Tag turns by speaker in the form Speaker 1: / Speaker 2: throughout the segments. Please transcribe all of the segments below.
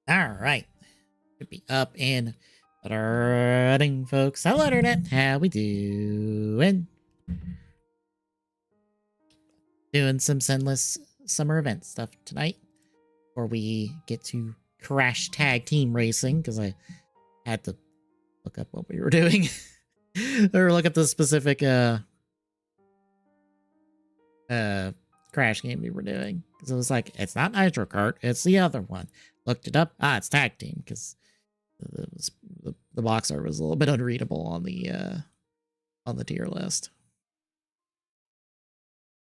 Speaker 1: All right. Should be up and running, folks. Hello, Internet. How we doing? Doing some Sunless summer event stuff tonight before we get to Crash Tag Team Racing, because I had to look up what we were doing. Or look at the specific Crash game we were doing. Because it was like, it's not Nitro Kart, it's the other one. Looked it up. It's Tag Team, because the box art was a little bit unreadable on the tier list.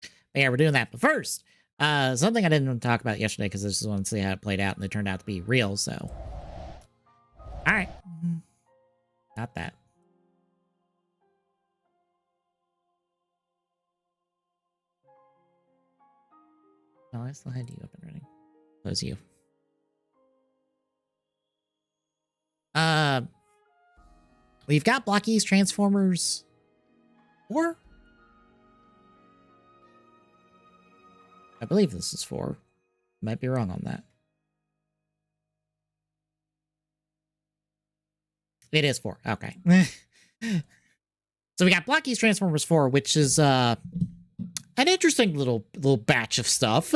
Speaker 1: But yeah, we're doing that. But first, something I didn't want to talk about yesterday because I just wanted to see how it played out, and it turned out to be real. So, all right, not that. No, I still had you up and running. Close you. We've got Blockies Transformers 4. I believe this is 4. Might be wrong on that. It is 4. Okay. So we got Blockies Transformers 4, which is an interesting little batch of stuff.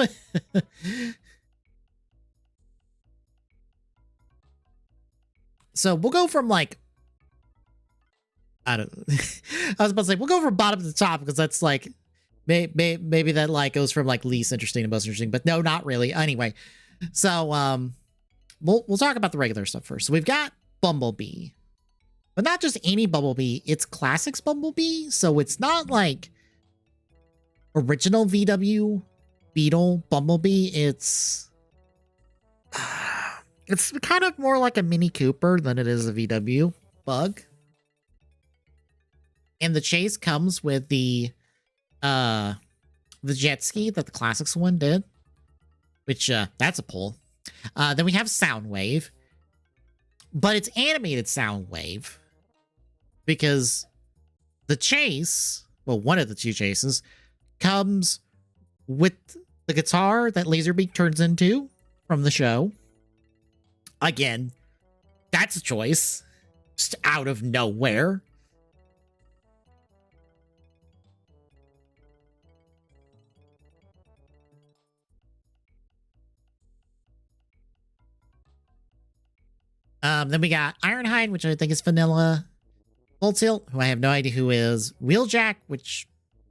Speaker 1: So we'll go from like, I don't know. I was about to say we'll go from bottom to top because that's like maybe that like goes from like least interesting to most interesting, but no, not really. Anyway, so we'll talk about the regular stuff first. So we've got Bumblebee, but not just any Bumblebee. It's Classics Bumblebee, so it's not like original VW Beetle Bumblebee. It's kind of more like a Mini Cooper than it is a VW Bug. And the chase comes with the jet ski that the Classics one did, which that's a pull. Then we have Soundwave, but it's animated Soundwave because the chase, well, one of the two chases, comes with the guitar that Laserbeak turns into from the show. Again, that's a choice, just out of nowhere. Then we got Ironhide, which I think is vanilla. Full Tilt, who I have no idea who is. Wheeljack, which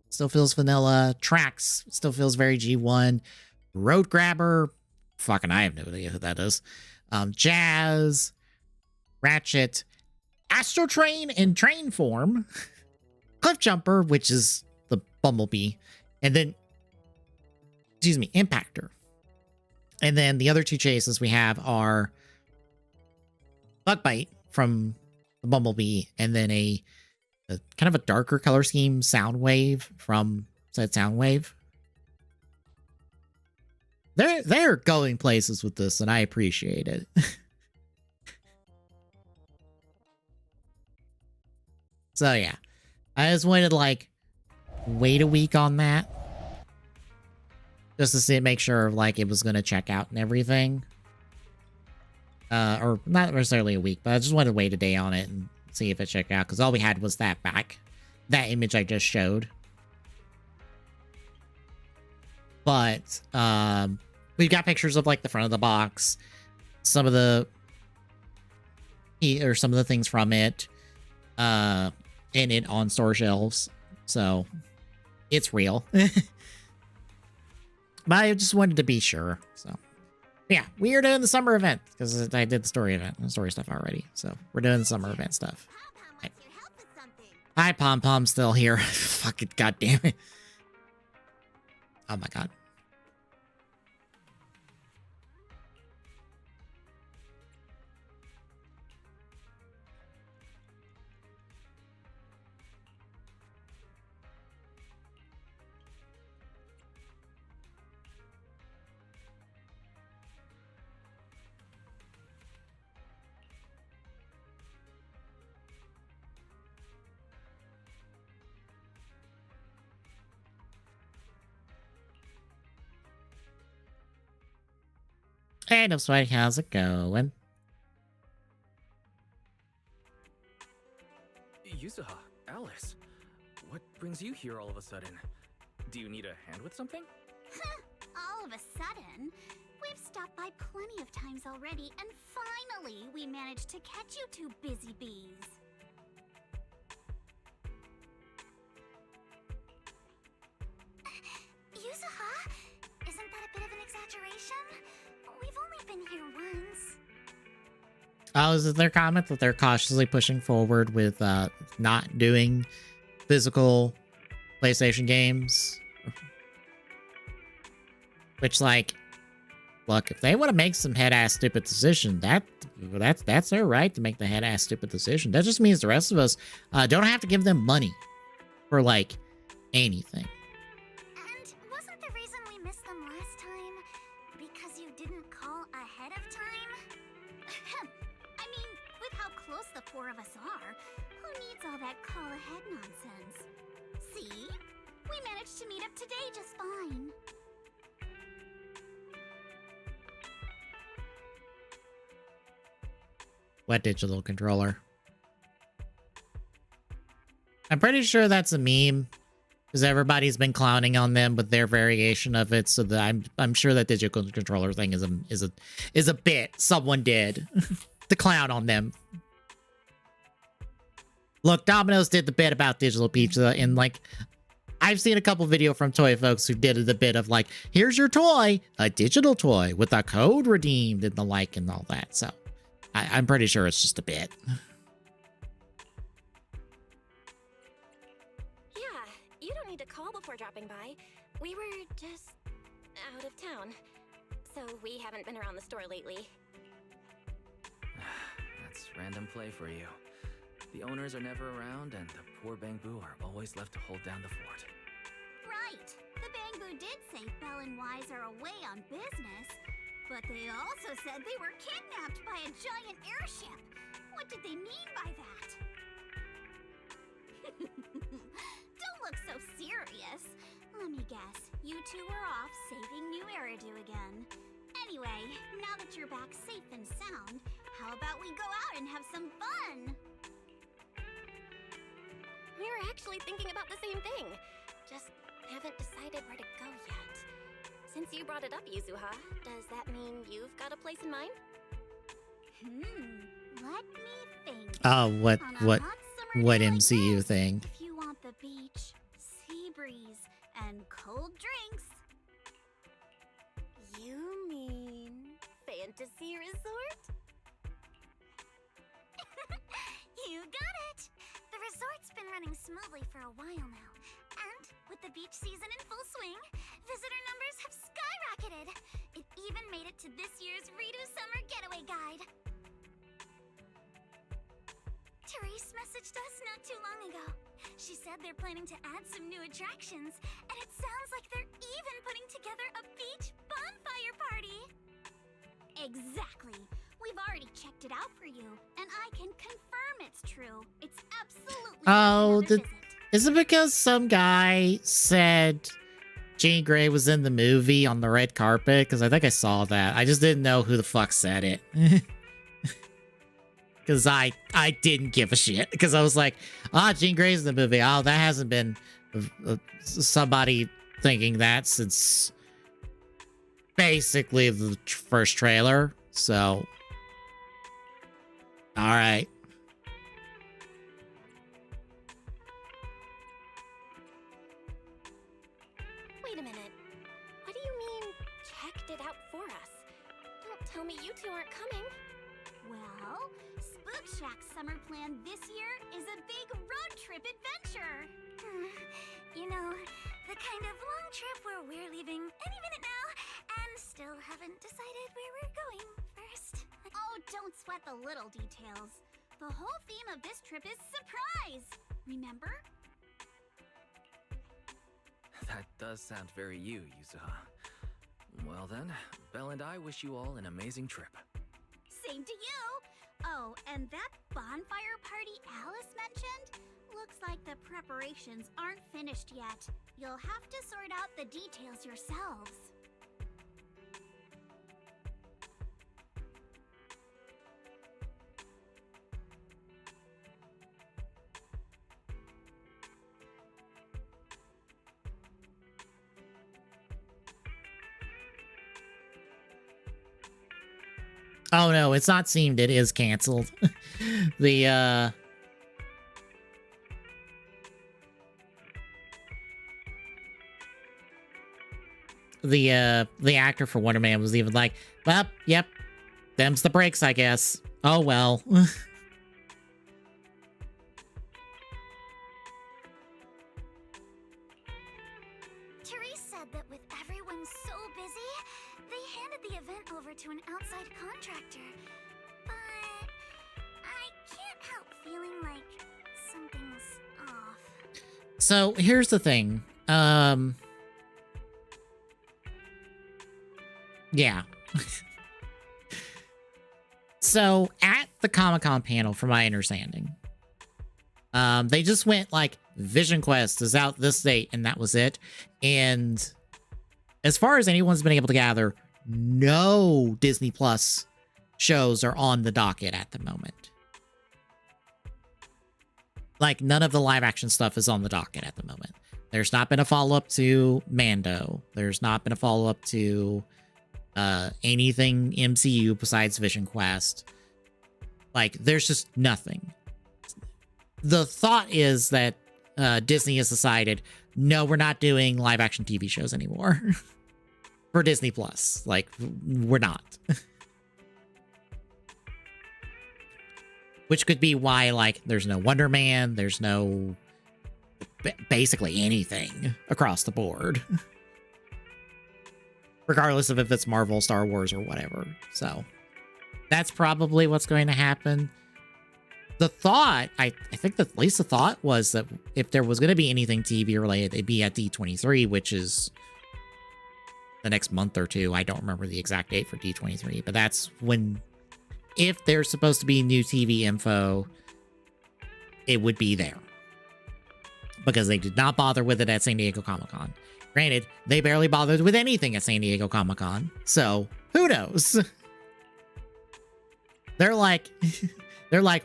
Speaker 1: still feels vanilla. Trax still feels very G1. Road Grabber, fucking I have no idea who that is. Jazz, Ratchet, Astro Train in train form, Cliff Jumper, which is the Bumblebee, and then, excuse me, Impactor. And then the other two chases we have are Bug Bite from the Bumblebee, and then a kind of a darker color scheme Soundwave from said Soundwave. They're going places with this, and I appreciate it. So yeah, I just wanted to like wait a week on that just to see, make sure like it was gonna check out and everything. Or not necessarily a week, but I just wanted to wait a day on it and see if it checked out, because all we had was that image I just showed. But we've got pictures of like the front of the box, some of the things from it, and it on store shelves, so it's real. But I just wanted to be sure, so. Yeah, we are doing the summer event because I did the story stuff already. So we're doing the summer event stuff. Hi, Pom Pom's still here. Fucking goddamn it. Oh my god. Hey, no sweating, how's it going?
Speaker 2: Yuzuha, Alice, what brings you here all of a sudden? Do you need a hand with something?
Speaker 3: All of a sudden? We've stopped by plenty of times already, and finally we managed to catch you two busy bees. Yuzuha? Isn't that a bit of an exaggeration? We've only been here once.
Speaker 1: Oh, is it their comment that they're cautiously pushing forward with not doing physical PlayStation games? Which, like, look, if they want to make some head-ass stupid decision, that's their right to make the head-ass stupid decision. That just means the rest of us don't have to give them money for, like, anything.
Speaker 3: And wasn't the reason we missed them last time because you didn't call ahead of time? I mean, with how close the four of us are, who needs all that call ahead nonsense? See? We managed to meet up today just fine.
Speaker 1: What digital controller? I'm pretty sure that's a meme because everybody's been clowning on them with their variation of it. So that I'm sure that digital controller thing is a bit someone did to clown on them. Look, Domino's did the bit about digital pizza, and like I've seen a couple video from toy folks who did the bit of like, here's your toy, a digital toy with a code redeemed and the like and all that. So I'm pretty sure it's just a bit.
Speaker 4: Yeah, you don't need to call before dropping by. We were just out of town, so we haven't been around the store lately.
Speaker 2: That's random play for you. The owners are never around, and the poor Bangbu are always left to hold down the fort.
Speaker 3: Right. The Bangbu did say Belle and Wise are away on business, but they also said they were kidnapped by a giant airship. What did they mean by that? Don't look so serious. Let me guess, you two are off saving New Eridu again. Anyway, now that you're back safe and sound, how about we go out and have some fun?
Speaker 4: We were actually thinking about the same thing. Just haven't decided where to go yet. Since you brought it up, Yuzuha, does that mean you've got a place in mind?
Speaker 3: Let me think.
Speaker 1: Oh, what
Speaker 3: day like
Speaker 1: MCU
Speaker 3: this,
Speaker 1: thing?
Speaker 3: If you want the beach, sea breeze, and cold drinks.
Speaker 4: You mean Fantasy Resort?
Speaker 3: You got it! The resort's been running smoothly for a while now. And with the beach season in full swing, visitor numbers have skyrocketed. It even made it to this year's Redo Summer Getaway Guide. Therese messaged us not too long ago. She said they're planning to add some new attractions, and it sounds like they're even putting together a beach bonfire party. Exactly. We've already checked it out for you, and I can confirm it's true. It's absolutely
Speaker 1: Oh,
Speaker 3: worth another visit.
Speaker 1: is it because some guy said Jean Grey was in the movie on the red carpet? Because I think I saw that. I just didn't know who the fuck said it. Because I didn't give a shit. Because I was like, Jean Grey's in the movie. Oh, that hasn't been somebody thinking that since basically the first trailer. So, all right.
Speaker 4: Wait a minute. What do you mean, checked it out for us? Don't tell me you two aren't coming.
Speaker 3: Well, Spook Shack's summer plan this year is a big road trip adventure. You know, the kind of long trip where we're leaving any minute now and still haven't decided where we're going first. Oh, don't sweat the little details. The whole theme of this trip is surprise. Remember?
Speaker 2: That does sound very you, Yuzuha. Well then, Belle and I wish you all an amazing trip.
Speaker 3: Same to you. Oh, and that bonfire party Alice mentioned? Looks like the preparations aren't finished yet. You'll have to sort out the details yourselves.
Speaker 1: Oh no, it's not seemed, it is canceled. The the actor for Wonder Man was even like, well, yep, them's the breaks, I guess. Oh well.
Speaker 3: Therese said that with everyone so busy, they handed the event over to an outside contractor. But I can't help feeling like something's off.
Speaker 1: So here's the thing. Yeah. So at the Comic-Con panel, from my understanding, they just went like, Vision Quest is out this date, and that was it. And as far as anyone's been able to gather, no Disney Plus shows are on the docket at the moment. Like, none of the live action stuff is on the docket at the moment. There's not been a follow-up to Mando. There's not been a follow-up to anything MCU besides Vision Quest. Like, there's just nothing. The thought is that Disney has decided, no, we're not doing live action TV shows anymore for Disney Plus. Like, we're not. Which could be why, like, there's no Wonder Man, there's no basically anything across the board. Regardless of if it's Marvel, Star Wars, or whatever. So that's probably what's going to happen. The thought, I think that at least the thought was that if there was going to be anything TV related, it'd be at D23, which is the next month or two. I don't remember the exact date for D23, but that's when, if there's supposed to be new TV info, it would be there. Because they did not bother with it at San Diego Comic-Con. Granted, they barely bothered with anything at San Diego Comic-Con, so who knows? They're like,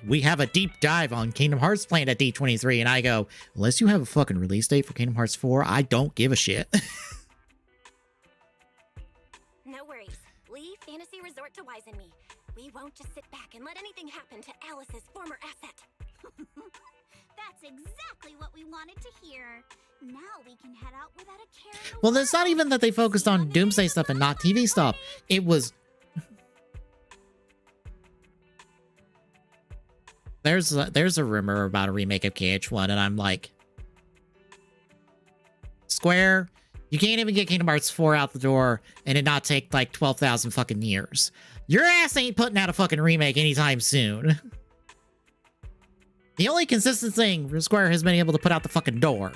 Speaker 1: we have a deep dive on Kingdom Hearts planned at D23, and I go, unless you have a fucking release date for Kingdom Hearts 4, I don't give a shit.
Speaker 4: No worries. Leave Fantasy Resort to Wise and me. We won't just sit back and let anything happen to Alice's former asset.
Speaker 3: That's exactly what we wanted to hear. Now we can head out without a care in the
Speaker 1: Well, it's not
Speaker 3: world.
Speaker 1: even that they focused on Doomsday stuff and not TV stuff. It was... There's a rumor about a remake of KH1, and I'm like... Square, you can't even get Kingdom Hearts 4 out the door and it not take like 12,000 fucking years. Your ass ain't putting out a fucking remake anytime soon. The only consistent thing Square has been able to put out the fucking door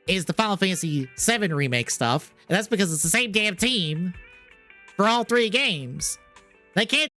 Speaker 1: is the Final Fantasy VII remake stuff, and that's because it's the same damn team for all three games. They can't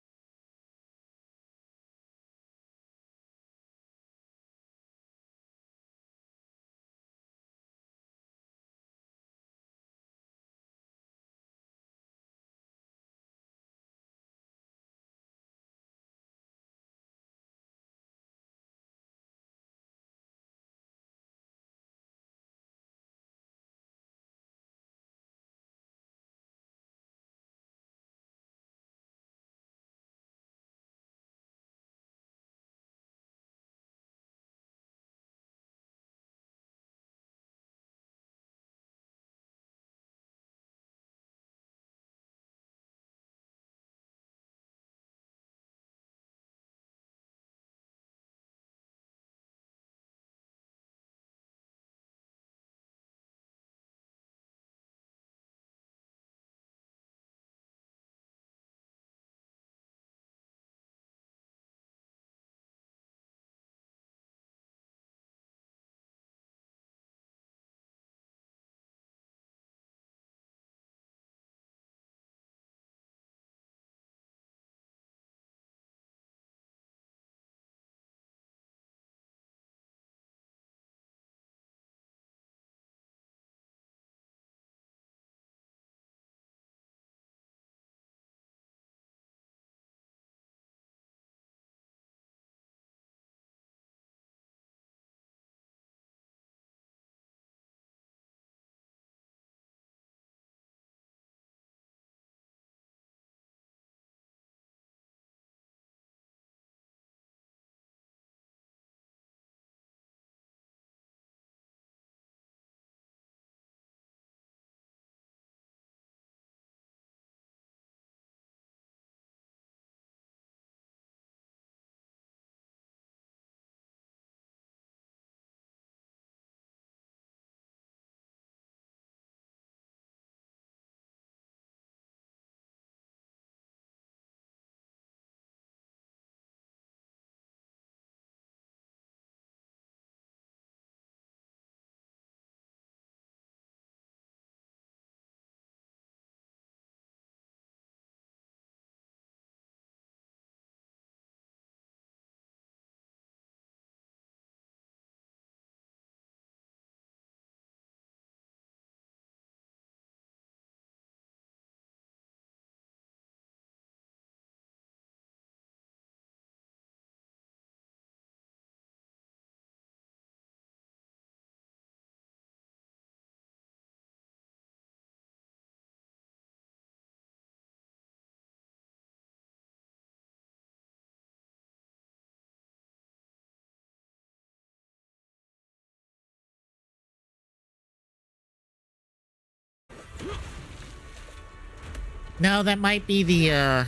Speaker 1: No, that might be the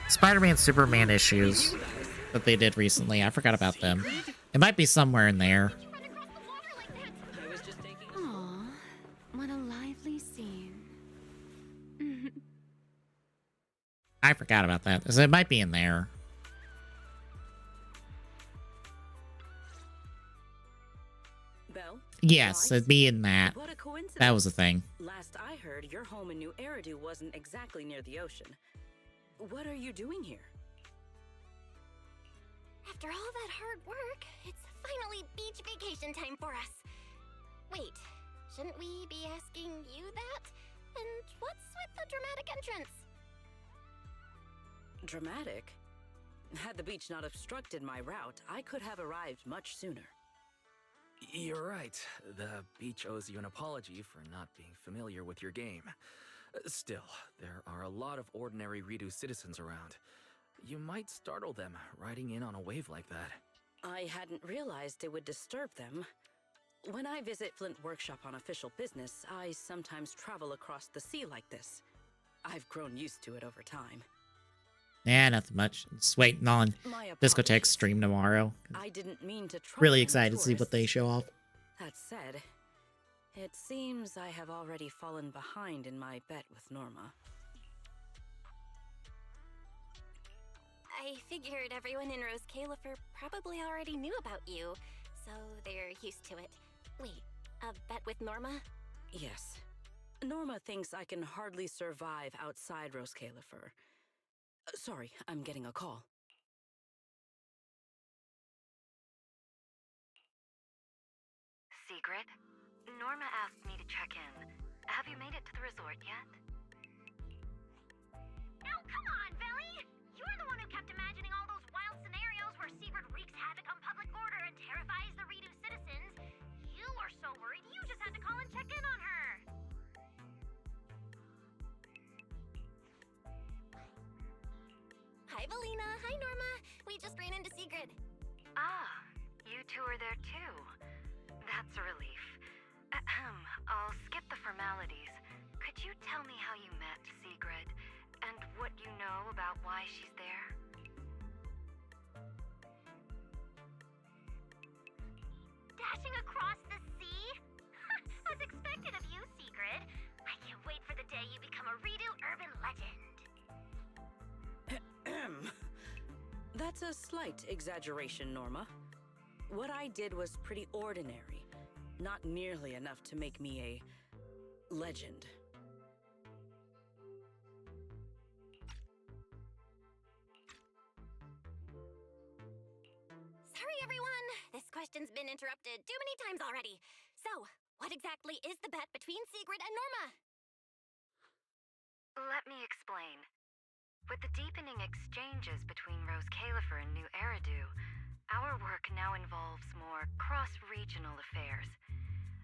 Speaker 1: Spider-Man Superman issues that they did recently. I forgot about them. It might be somewhere in there.
Speaker 4: Aw, what a lively scene.
Speaker 1: I forgot about that. So it might be in there.
Speaker 5: Belle?
Speaker 1: Yes,
Speaker 5: Right?
Speaker 1: it'd be in that.
Speaker 5: What a coincidence.
Speaker 1: That was the thing.
Speaker 5: Last I heard, your home in New Eridu wasn't exactly near the ocean. What are you doing here?
Speaker 4: After all that hard work, it's finally beach vacation time for us. Wait, shouldn't we be asking you that? And what's with the dramatic entrance?
Speaker 5: Dramatic? Had the beach not obstructed my route, I could have arrived much sooner.
Speaker 2: You're right. The beach owes you an apology for not being familiar with your game. Still, there are a lot of ordinary Redo citizens around. You might startle them riding in on a wave like that.
Speaker 5: I hadn't realized it would disturb them. When I visit Flint Workshop on official business, I sometimes travel across the sea like this. I've grown used to it over time.
Speaker 1: Yeah, nothing much. Just waiting on
Speaker 5: My
Speaker 1: Discotheque
Speaker 5: apologies.
Speaker 1: stream tomorrow.
Speaker 5: I didn't mean to trouble
Speaker 1: Really
Speaker 5: any
Speaker 1: excited to see what they
Speaker 5: tourists.
Speaker 1: show off.
Speaker 5: That said, it seems I have already fallen behind in my bet with Norma.
Speaker 4: I figured everyone in Rose Califer probably already knew about you, so they're used to it. Wait, a bet with Norma?
Speaker 5: Yes. Norma thinks I can hardly survive outside Rose Califer. Sorry, I'm getting a call.
Speaker 6: Sigrid, Norma asked me to check in. Have you made it to the resort yet?
Speaker 3: Now, come on, Belly! You're the one who kept imagining all those wild scenarios where Sigrid wreaks havoc on public order and terrifies the Redo citizens. You were so worried you just had to call and check in on her.
Speaker 4: Hi, Valina. Hi, Norma. We just ran into Sigrid.
Speaker 6: Ah, you two are there too. That's a relief. Ahem, I'll skip the formalities. Could you tell me how you met Sigrid, and what you know about why she's there?
Speaker 3: Dashing across the sea? As expected of you, Sigrid. I can't wait for the day you become a Redo urban legend.
Speaker 5: That's a slight exaggeration, Norma. What I did was pretty ordinary, not nearly enough to make me a legend.
Speaker 4: Sorry, everyone. This question's been interrupted too many times already. So, what exactly is the bet between Sigrid and Norma?
Speaker 6: Let me explain. With the deepening exchanges between Rose Califer and New Eridu, our work now involves more cross-regional affairs.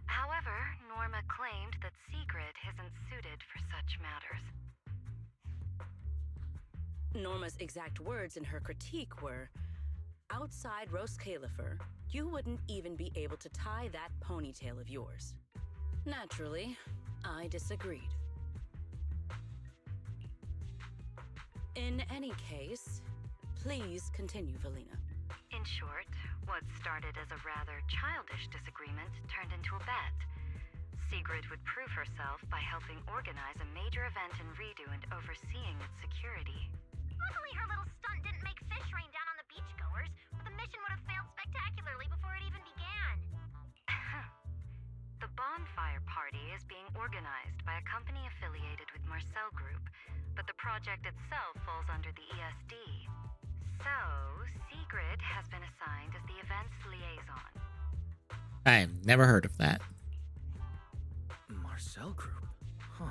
Speaker 6: However, Norma claimed that Sigrid isn't suited for such matters.
Speaker 5: Norma's exact words in her critique were, outside Rose Califer, you wouldn't even be able to tie that ponytail of yours. Naturally, I disagreed. In any case, please continue, Valina.
Speaker 6: In short, what started as a rather childish disagreement turned into a bet. Sigrid would prove herself by helping organize a major event in Redo and overseeing its security.
Speaker 3: Luckily, her little stunt didn't make fish rain down on the beachgoers, or the mission would have failed spectacularly before it even began.
Speaker 6: The bonfire party is being organized by a company affiliated with Marcel Group, but the project itself falls under the ESD. So, Sigrid has been assigned as the event's liaison.
Speaker 1: I've never heard of that.
Speaker 2: Marcel Group? Huh.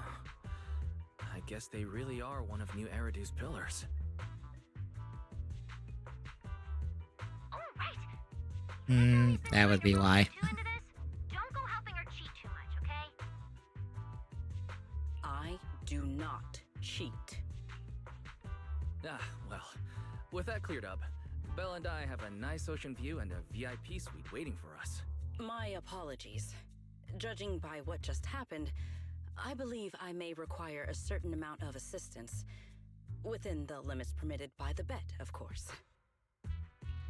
Speaker 2: I guess they really are one of New Eridu's pillars.
Speaker 3: Oh, right!
Speaker 1: That would be why.
Speaker 3: Too into this? Don't go helping her cheat too much, okay?
Speaker 5: I do not cheat.
Speaker 2: Ah, well, with that cleared up, Belle and I have a nice ocean view and a VIP suite waiting for us.
Speaker 5: My apologies. Judging by what just happened, I believe I may require a certain amount of assistance, within the limits permitted by the bet, of course.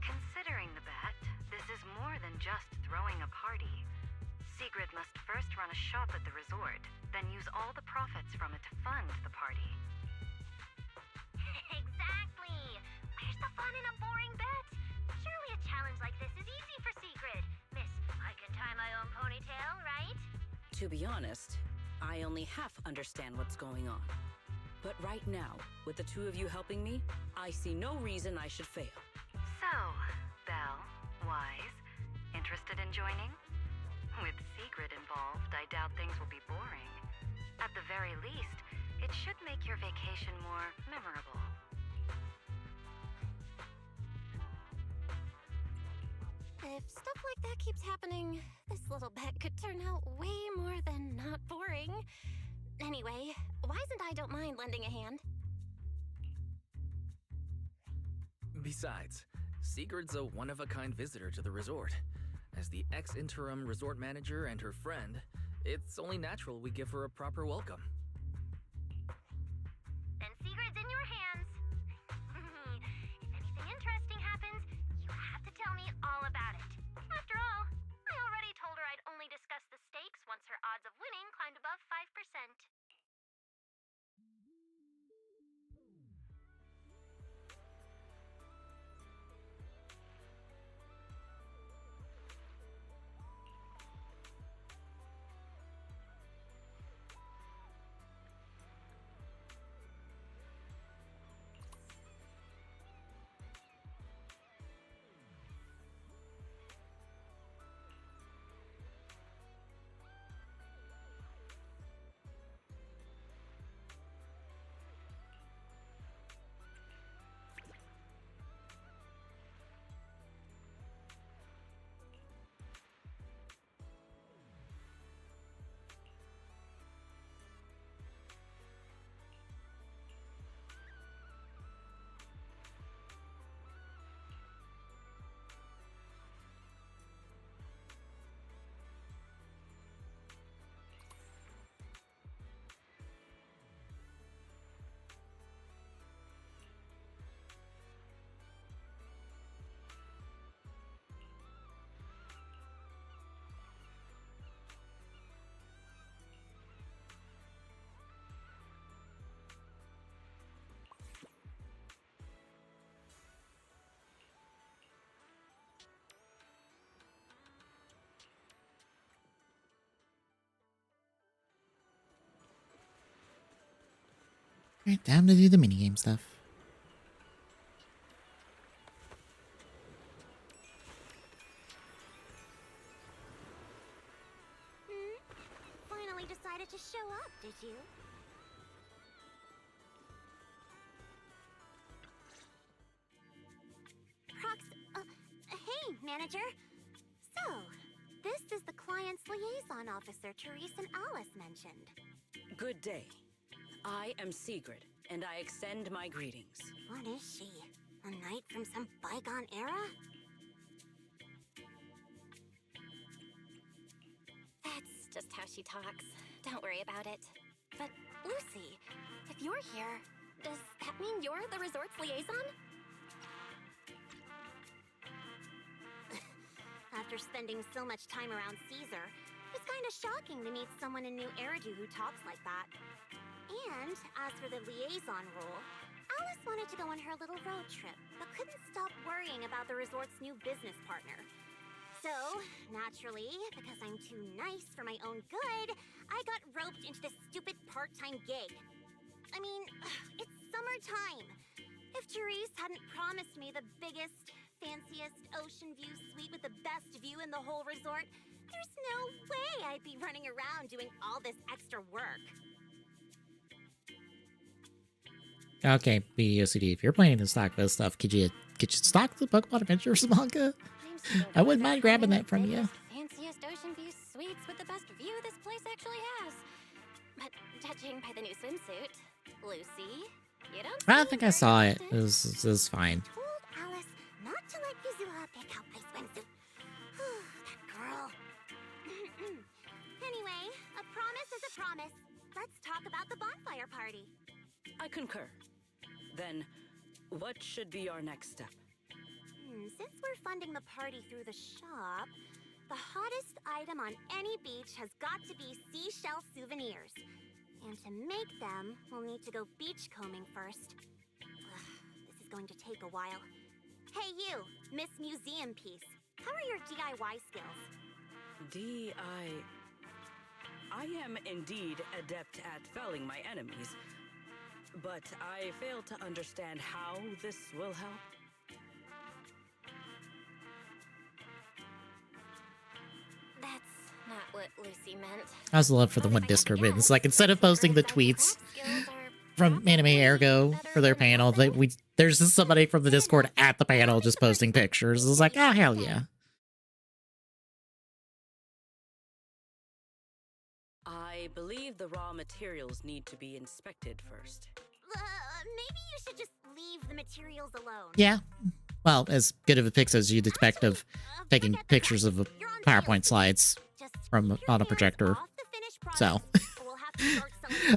Speaker 6: Considering the bet, this is more than just throwing a party. Sigrid must first run a shop at the resort, then use all the profits from it to fund the party.
Speaker 3: Exactly! Where's the fun in a boring bet? Surely a challenge like this is easy for Sigrid. Miss, I can tie my own ponytail, right?
Speaker 5: To be honest, I only half understand what's going on. But right now, with the two of you helping me, I see no reason I should fail.
Speaker 6: So, Belle, Wise, interested in joining? With Sigrid involved, I doubt things will be boring. At the very least, it should make your vacation more memorable.
Speaker 4: If stuff like that keeps happening, this little bet could turn out way more than not boring. Anyway, Wise and I don't mind lending a hand.
Speaker 2: Besides, Sigurd's a one-of-a-kind visitor to the resort. As the ex-interim resort manager and her friend, it's only natural we give her a proper welcome.
Speaker 3: Then Sigrid's in your hands. If anything interesting happens, you have to tell me all about it. After all, I already told her I'd only discuss the stakes once her odds of winning climbed above 5%.
Speaker 1: Alright, time to do the minigame stuff.
Speaker 3: Finally decided to show up, did you? Hey, manager. So, this is the client's liaison officer Therese and Alice mentioned.
Speaker 5: Good day. I am Sigrid, and I extend my greetings.
Speaker 3: What is she? A knight from some bygone era?
Speaker 4: That's just how she talks. Don't worry about it. But, Lucy, if you're here, does that mean you're the resort's liaison?
Speaker 3: After spending so much time around Caesar, it's kind of shocking to meet someone in New Eridu who talks like that. And as for the liaison role, Alice wanted to go on her little road trip, but couldn't stop worrying about the resort's new business partner. So, naturally, because I'm too nice for my own good, I got roped into this stupid part-time gig. I mean, it's summertime. If Therese hadn't promised me the biggest, fanciest ocean view suite with the best view in the whole resort, there's no way I'd be running around doing all this extra work.
Speaker 1: Okay, BOCD, if you're planning to stock this stuff, could you stock the Pokemon Adventures manga? I wouldn't mind grabbing that from you.
Speaker 4: Fanciest ocean view suites with the best view this place actually has. But judging by the new swimsuit, Lucy, you don't.
Speaker 1: I
Speaker 4: seem
Speaker 1: think I
Speaker 4: very
Speaker 1: saw it.
Speaker 4: interested.
Speaker 1: It was fine.
Speaker 3: Told Alice not to let Kazuha pick out my swimsuit. That girl. Anyway, a promise is a promise.
Speaker 5: concur. Then, what should be our next step?
Speaker 3: Since we're funding the party through the shop, the hottest item on any beach has got to be seashell souvenirs. And to make them, we'll need to go beachcombing first. This is going to take a while. Hey you, Miss Museum Piece. How are your DIY skills?
Speaker 5: I am indeed adept at felling my enemies, but I fail to understand how this will help.
Speaker 4: That's not what Lucy meant.
Speaker 1: I also love for the one Discord wins. Like, instead of posting the tweets from Anime Ergo for their panel, there's just somebody from the Discord at the panel just posting pictures. It's like, oh, hell yeah.
Speaker 5: I believe the raw materials need to be inspected first.
Speaker 3: Maybe you should just leave the materials alone.
Speaker 1: Yeah. Well, as good of a pics as you'd expect of taking pictures of PowerPoint slides from on a projector. So,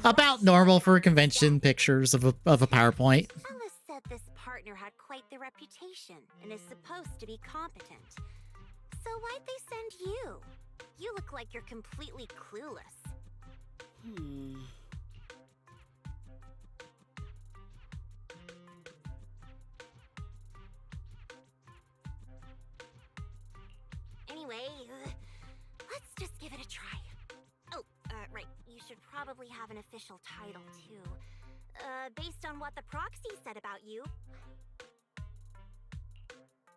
Speaker 1: about normal for convention pictures of a PowerPoint.
Speaker 3: Alice said this partner had quite the reputation and is supposed to be competent. So why'd they send you? You look like you're completely clueless. Anyway, let's just give it a try. Oh, right. You should probably have an official title, too. Based on what the proxy said about you.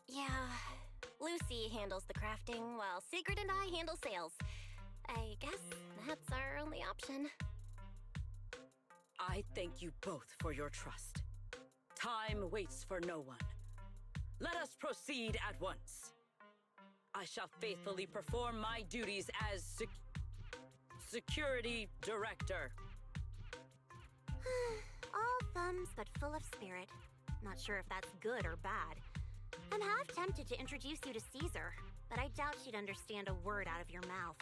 Speaker 4: Yeah, Lucy handles the crafting while Sigrid and I handle sales. I guess that's our only option.
Speaker 5: I thank you both for your trust. Time waits for no one. Let us proceed at once. I shall faithfully perform my duties as security director.
Speaker 3: All thumbs but full of spirit. Not sure if that's good or bad. I'm half tempted to introduce you to Caesar, but I doubt she'd understand a word out of your mouth.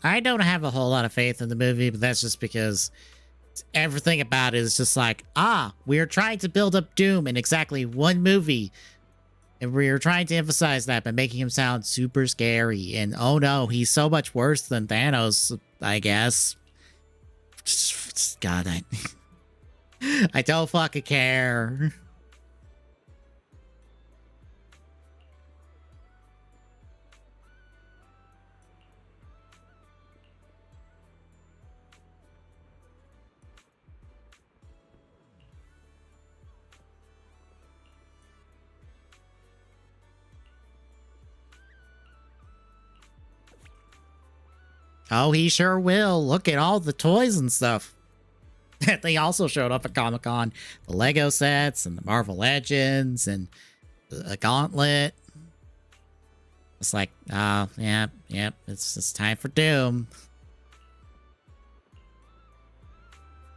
Speaker 1: I don't have a whole lot of faith in the movie, but that's just because everything about it is just like, we are trying to build up Doom in exactly one movie. And we are trying to emphasize that by making him sound super scary. And oh no, he's so much worse than Thanos, I guess. God, I don't fucking care. Oh, he sure will. Look at all the toys and stuff that they also showed up at Comic-Con. The Lego sets and the Marvel Legends and a gauntlet. It's like, yeah, it's time for Doom.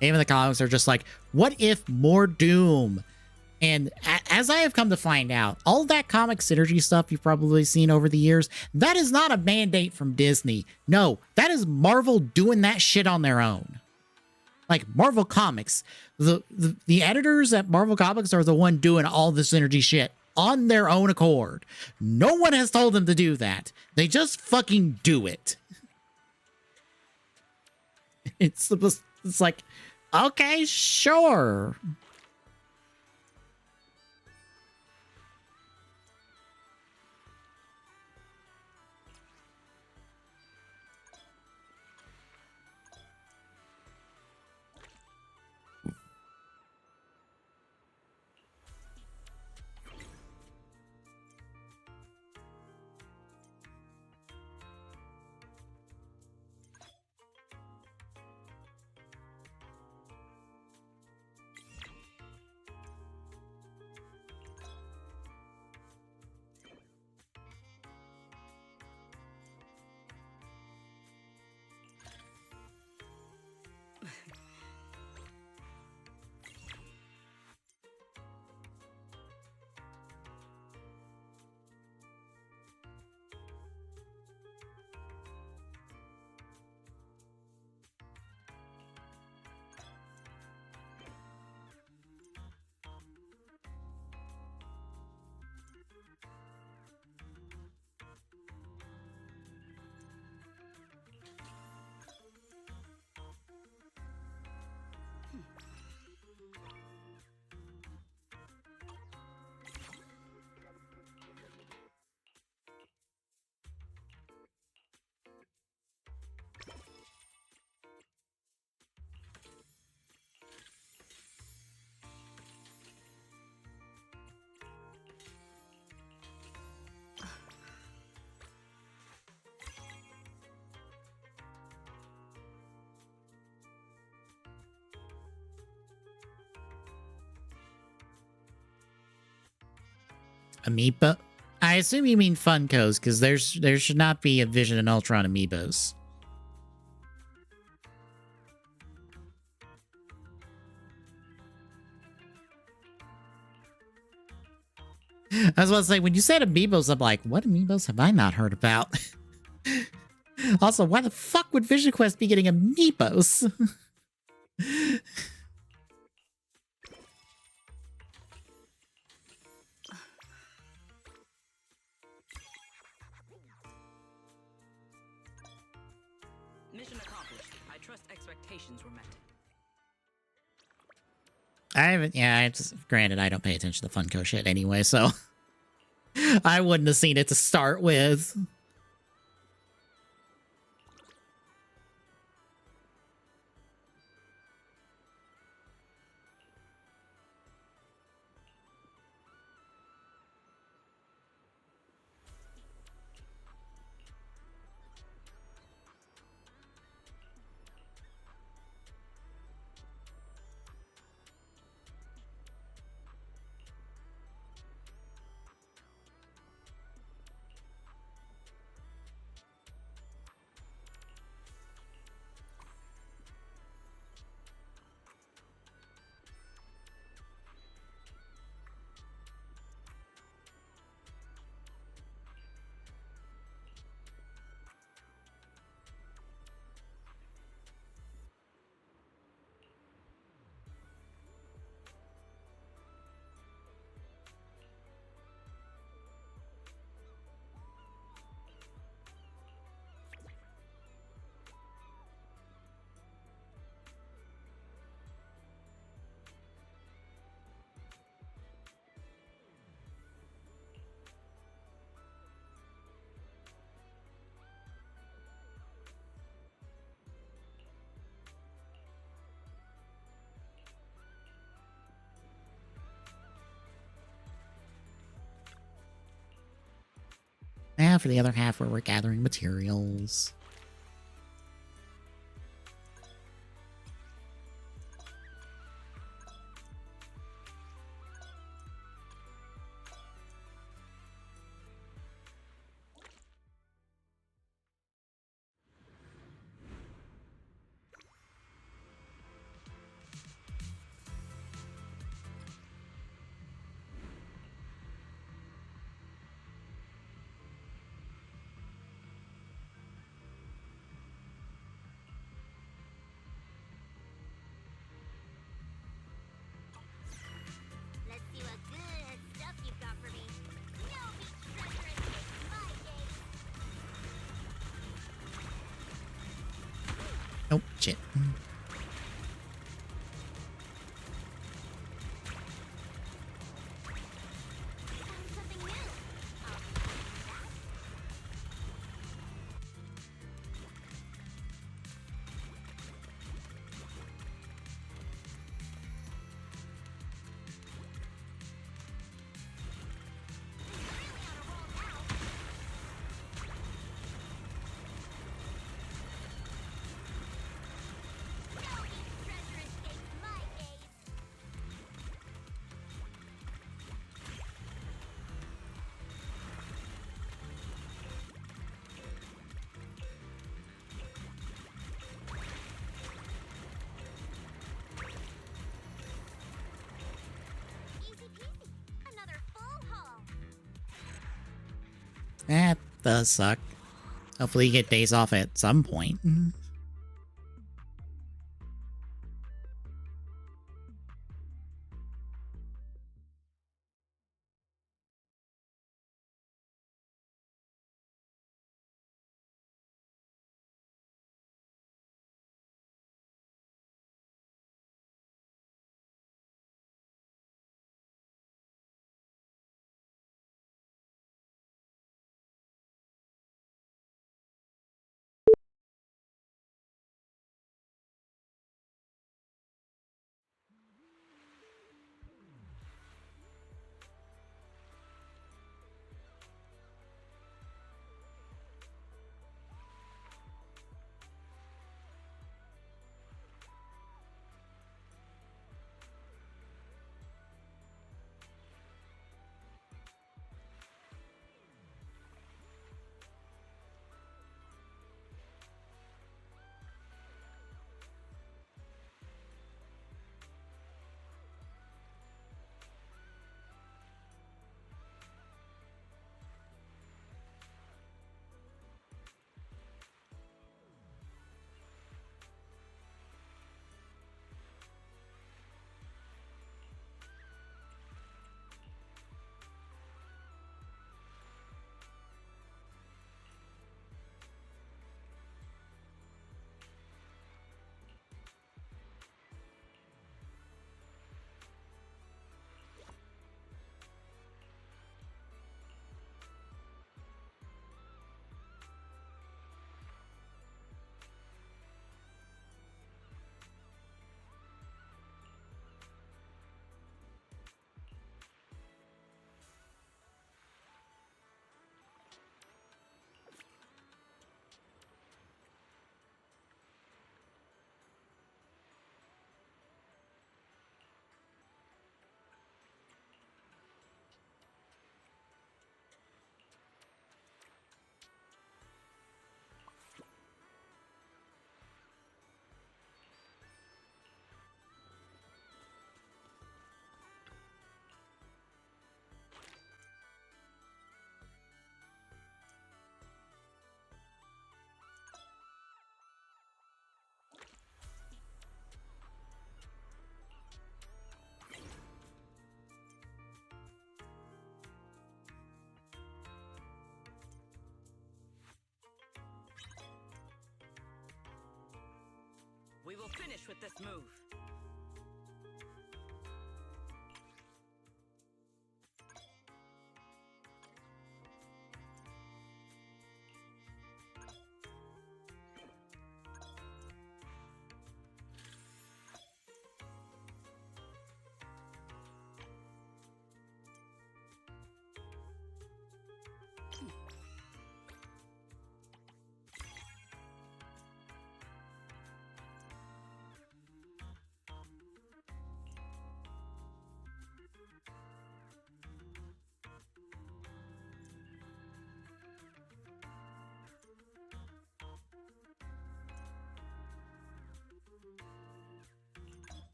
Speaker 1: Even the comics are just like, what if more Doom? And as I have come to find out, all that comic synergy stuff you've probably seen over the years, that is not a mandate from Disney. No, that is Marvel doing that shit on their own. Like Marvel Comics, the editors at Marvel Comics are the one doing all the synergy shit on their own accord. No one has told them to do that. They just fucking do it. It's like, okay, sure. Amiibo? I assume you mean Funkos, because there should not be a Vision and Ultron amiibos. I was about to say, when you said amiibos, I'm like, what amiibos have I not heard about? Also, why the fuck would Vision Quest be getting amiibos?
Speaker 5: Mission accomplished. I trust expectations were met.
Speaker 1: Granted, I don't pay attention to Funko shit anyway, so I wouldn't have seen it to start with. Yeah, for the other half where we're gathering materials.
Speaker 3: Let's see what good stuff you've got for me. No beach treasure escapes my gaze.
Speaker 1: Oh, shit.
Speaker 3: Found something new. No beach treasure escapes my gaze. Easy peasy. Another full haul.
Speaker 1: That does suck. Hopefully you get days off at some point.
Speaker 5: will finish with this move.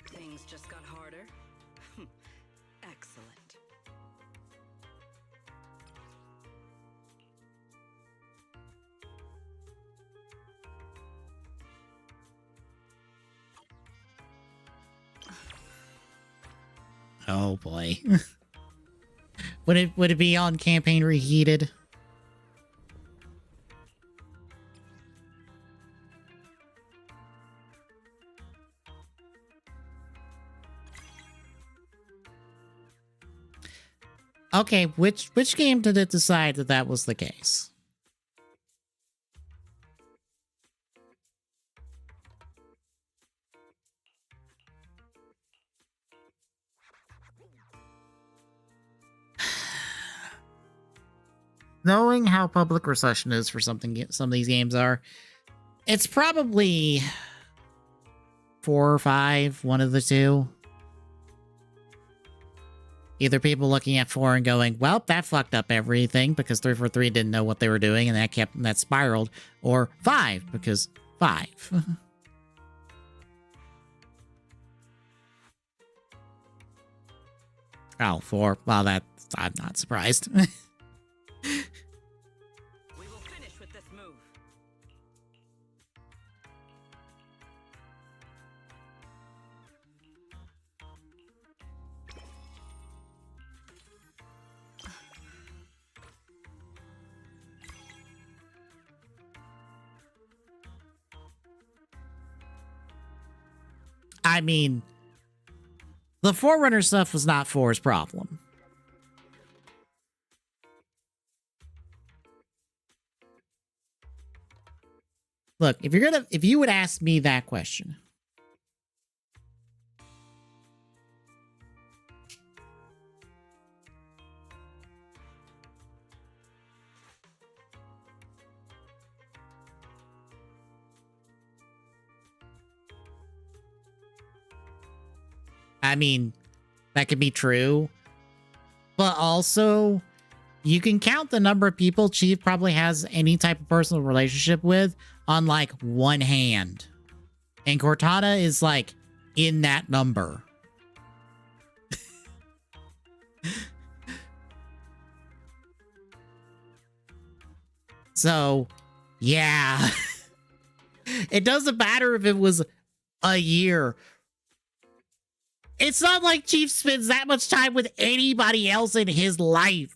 Speaker 5: Things just got harder. Excellent.
Speaker 1: Oh boy. Would it be on campaign reheated? Okay, which game did it decide that that was the case? Knowing how public reception is for some of these games are, it's probably 4 or 5, one of the two. Either people looking at 4 and going, well, that fucked up everything because 343 didn't know what they were doing and that spiraled, or 5 because 5. Oh, 4. Well, I'm not surprised.
Speaker 5: We will finish with this move.
Speaker 1: I mean, the Forerunner stuff was not 4's problem. Look, if you would ask me that question, I mean, that could be true, but also you can count the number of people Chief probably has any type of personal relationship with on like one hand. And Cortana is like in that number. So, yeah. It doesn't matter if it was a year. It's not like Chief spends that much time with anybody else in his life.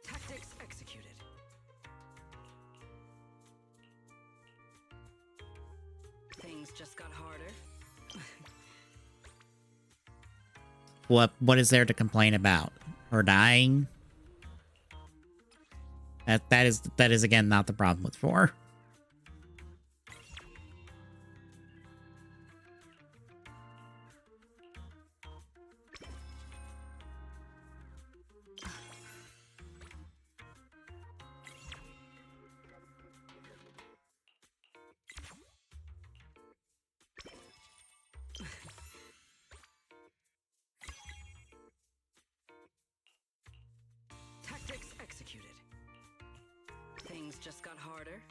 Speaker 5: Tactics executed. Things just got harder.
Speaker 1: What is there to complain about? Her dying? That is again not the problem with 4.
Speaker 5: just got harder.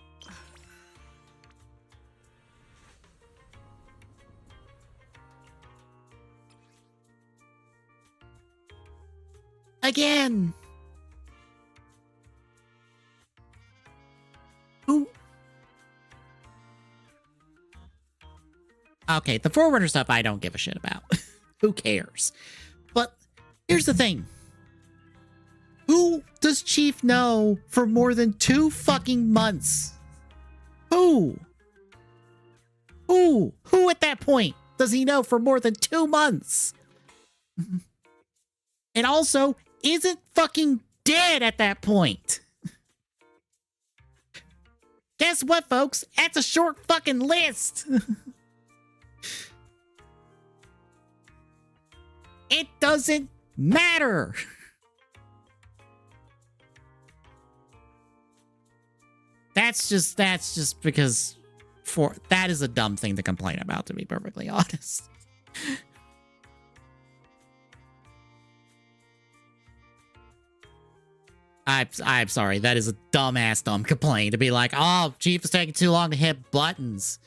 Speaker 1: Again. Who? Okay, the Forerunner stuff I don't give a shit about. Who cares? But here's the thing. Who does Chief know for more than 2 fucking months? Who? Who at that point does he know for more than 2 months? And also, isn't fucking dead at that point. Guess what, folks? That's a short fucking list. It doesn't matter. That's just because that is a dumb thing to complain about, to be perfectly honest. I'm sorry. That is a dumb complaint to be like, oh, Chief is taking too long to hit buttons.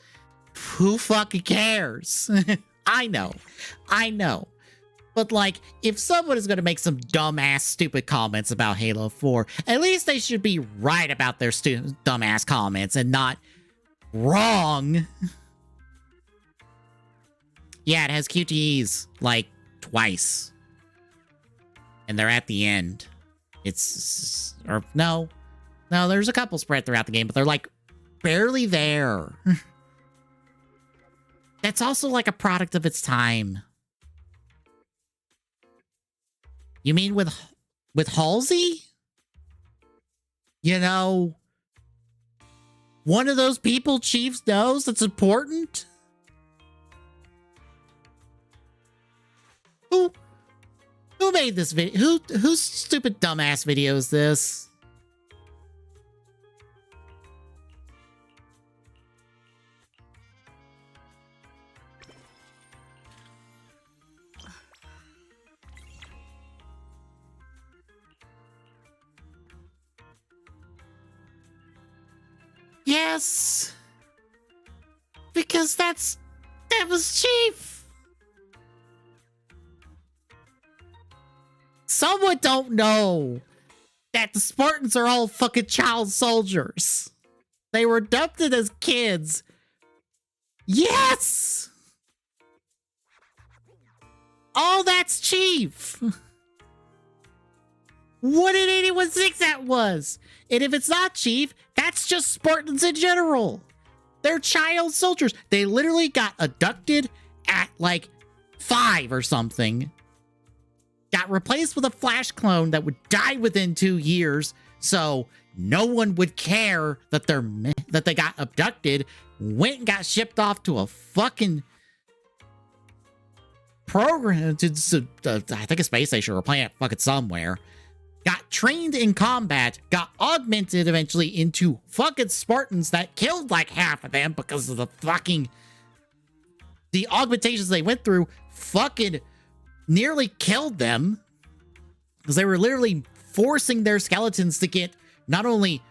Speaker 1: Who fucking cares? I know. But like, if someone is going to make some dumbass stupid comments about Halo 4, at least they should be right about their dumbass comments and not wrong. Yeah, it has QTEs like twice. And they're at the end. No, there's a couple spread throughout the game, but they're like barely there. That's also like a product of its time. You mean with Halsey? You know, one of those people Chiefs knows that's important? Who made this video? Whose stupid dumbass video is this? Yes. Because that was Chief. Someone don't know that the Spartans are all fucking child soldiers. They were adopted as kids. Yes! Oh, that's Chief. What did anyone think that was? And if it's not Chief, that's just Spartans in general. They're child soldiers. They literally got abducted at like 5 or something. Got replaced with a Flash clone that would die within 2 years, so no one would care that they got abducted. Went and got shipped off to a fucking program to I think a space station or a planet fucking somewhere. Got trained in combat, got augmented eventually into fucking Spartans that killed like half of them because of the augmentations they went through. Fucking nearly killed them because they were literally forcing their skeletons to get not only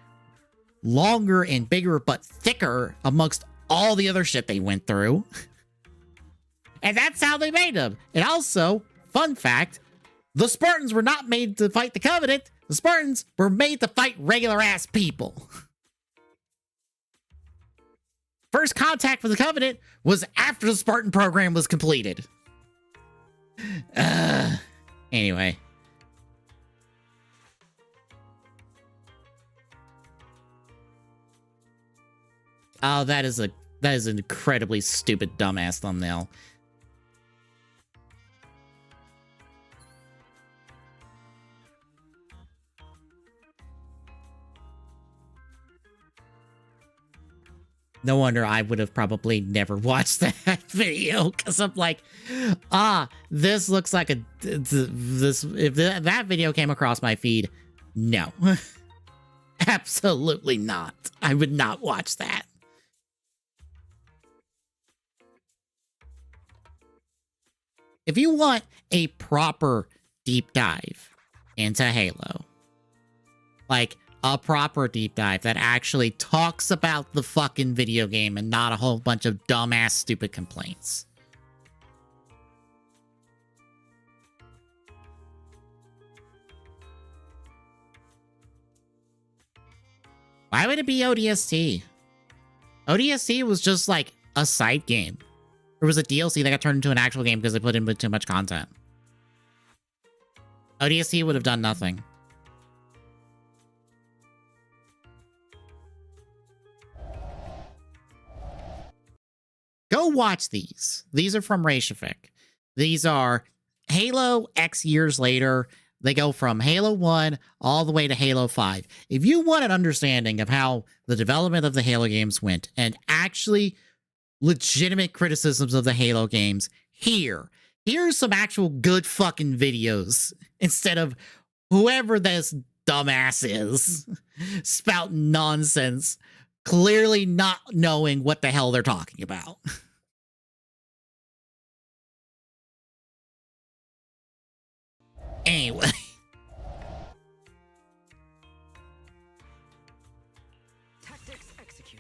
Speaker 1: longer and bigger, but thicker amongst all the other shit they went through. And that's how they made them. And also, fun fact, the Spartans were not made to fight the Covenant. The Spartans were made to fight regular ass people. First contact with the Covenant was after the Spartan program was completed. Anyway. Oh, that is an incredibly stupid dumbass thumbnail. No wonder I would have probably never watched that video, because I'm like, this looks like if that video came across my feed, no. Absolutely not. I would not watch that. If you want a proper deep dive into Halo, like a proper deep dive that actually talks about the fucking video game and not a whole bunch of dumbass stupid complaints. Why would it be ODST? ODST was just like a side game. There was a DLC that got turned into an actual game because they put in too much content. ODST would have done nothing. Go watch these. These are from Reykjavik. These are Halo X years later. They go from Halo 1 all the way to Halo 5. If you want an understanding of how the development of the Halo games went and actually legitimate criticisms of the Halo games, here's some actual good fucking videos instead of whoever this dumbass is spouting nonsense, clearly not knowing what the hell they're talking about. Anyway.
Speaker 5: Tactics executed.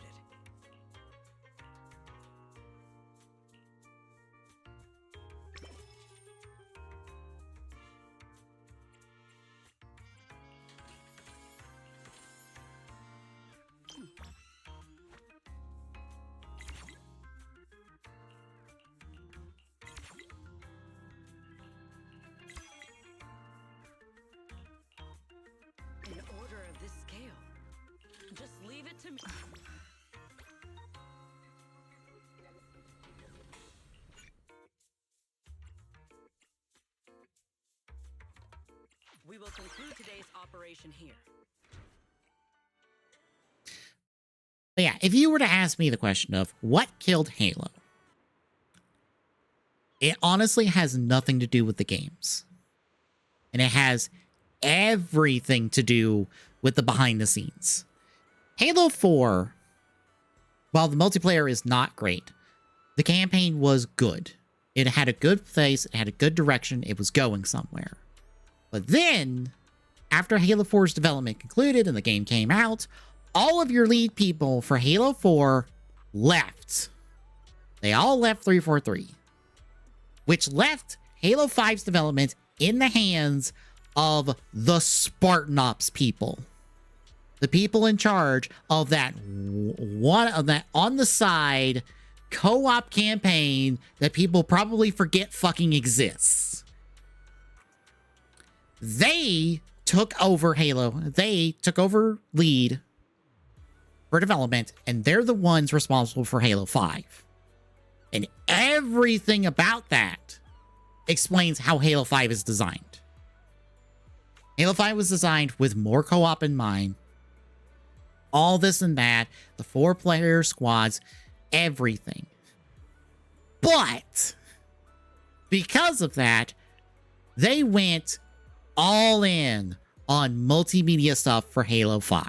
Speaker 5: In order of this scale. Just leave it to me. We will conclude today's operation here.
Speaker 1: But yeah, if you were to ask me the question of what killed Halo, it honestly has nothing to do with the games. And it has everything to do with the behind the scenes. Halo 4, while the multiplayer is not great, the campaign was good. It had a good place, it had a good direction, it was going somewhere. But then, after Halo 4's development concluded and the game came out, all of your lead people for Halo 4 left. They all left 343, which left Halo 5's development in the hands of the Spartan Ops people. The people in charge of that on the side co-op campaign that people probably forget fucking exists. They took over Halo. They took over lead for development, and they're the ones responsible for Halo 5. And everything about that explains how Halo 5 is designed. Halo 5 was designed with more co-op in mind. All this and that, the 4-player squads, everything. But because of that, they went all in on multimedia stuff for Halo 5.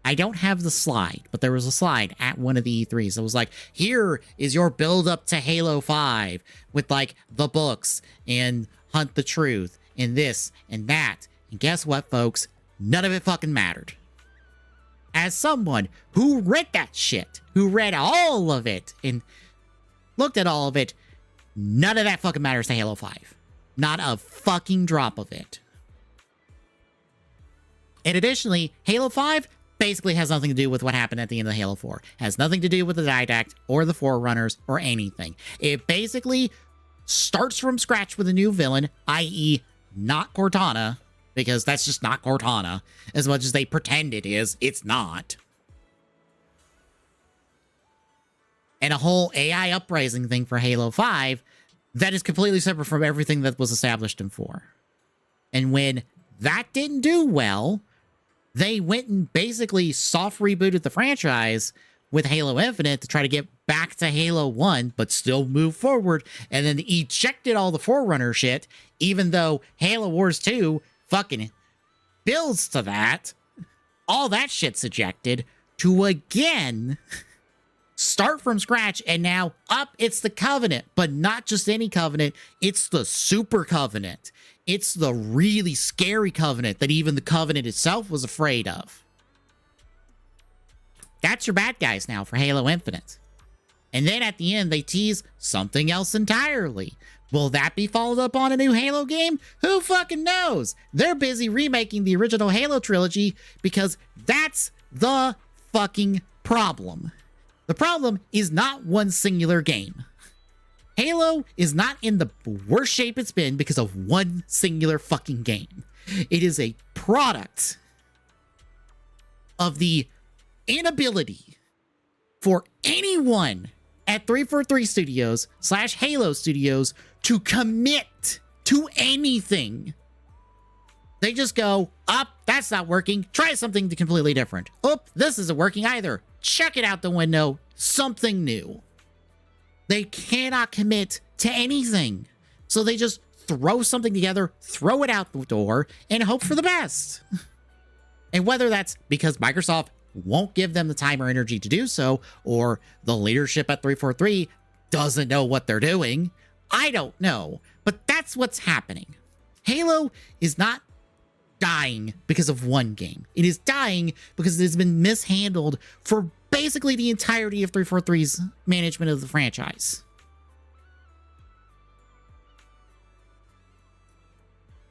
Speaker 1: I don't have the slide, but there was a slide at one of the E3s that was like, here is your build up to Halo 5 with like the books and Hunt the Truth and this and that. And guess what, folks? None of it fucking mattered. As someone who read that shit, who read all of it and looked at all of it, none of that fucking matters to Halo 5. Not a fucking drop of it. And additionally, Halo 5 basically has nothing to do with what happened at the end of Halo 4. Has nothing to do with the Didact or the Forerunners or anything. It basically starts from scratch with a new villain, i.e. not Cortana, because that's just not Cortana. As much as they pretend it is, it's not. And a whole AI uprising thing for Halo 5 that is completely separate from everything that was established in 4. And when that didn't do well, they went and basically soft rebooted the franchise with Halo Infinite to try to get back to Halo 1, but still move forward, and then ejected all the Forerunner shit, even though Halo Wars 2 fucking builds to that. All that shit's ejected to again start from scratch, and now it's the Covenant, but not just any Covenant. It's the Super Covenant. It's the really scary Covenant that even the Covenant itself was afraid of. That's your bad guys now for Halo Infinite. And then at the end, they tease something else entirely. Will that be followed up on a new Halo game? Who fucking knows? They're busy remaking the original Halo trilogy because that's the fucking problem. The problem is not one singular game. Halo is not in the worst shape it's been because of one singular fucking game. It is a product of the inability for anyone at 343 Studios / Halo Studios to commit to anything. They just go, that's not working. Try something completely different. This isn't working either. Chuck it out the window. Something new. They cannot commit to anything. So they just throw something together, throw it out the door, and hope for the best. And whether that's because Microsoft won't give them the time or energy to do so, or the leadership at 343 doesn't know what they're doing, I don't know. But that's what's happening. Halo is not dying because of one game. It is dying because it has been mishandled for basically the entirety of 343's management of the franchise.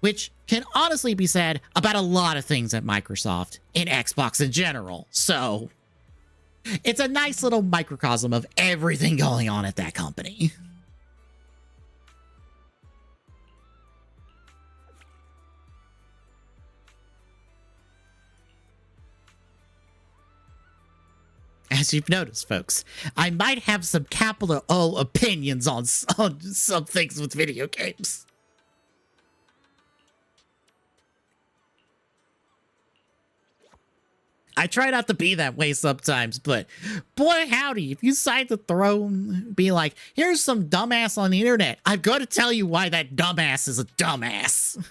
Speaker 1: Which can honestly be said about a lot of things at Microsoft and Xbox in general. So it's a nice little microcosm of everything going on at that company. As you've noticed, folks, I might have some capital O opinions on some things with video games. I try not to be that way sometimes, but boy howdy, if you decide to be like, here's some dumbass on the internet, I've got to tell you why that dumbass is a dumbass.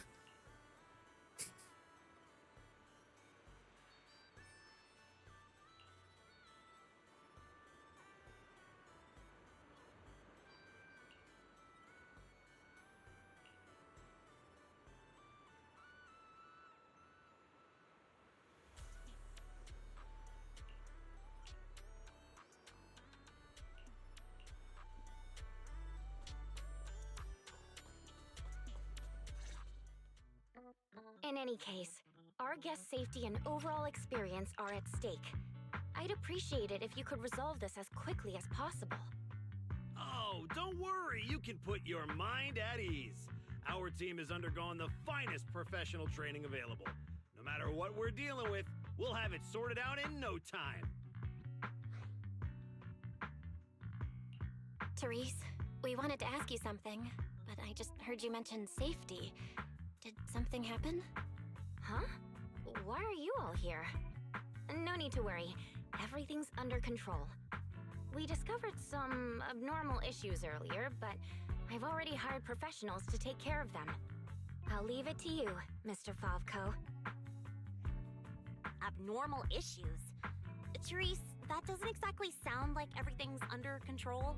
Speaker 4: In any case, our guest safety and overall experience are at stake. I'd appreciate it if you could resolve this as quickly as possible.
Speaker 7: Oh, don't worry, you can put your mind at ease. Our team has undergone the finest professional training available. No matter what we're dealing with, we'll have it sorted out in no time.
Speaker 4: Therese, we wanted to ask you something, but I just heard you mention safety. Did something happen? Huh? Why are you all here? No need to worry. Everything's under control. We discovered some abnormal issues earlier, but I've already hired professionals to take care of them. I'll leave it to you, Mr. Favko.
Speaker 3: Abnormal issues? Therese, that doesn't exactly sound like everything's under control.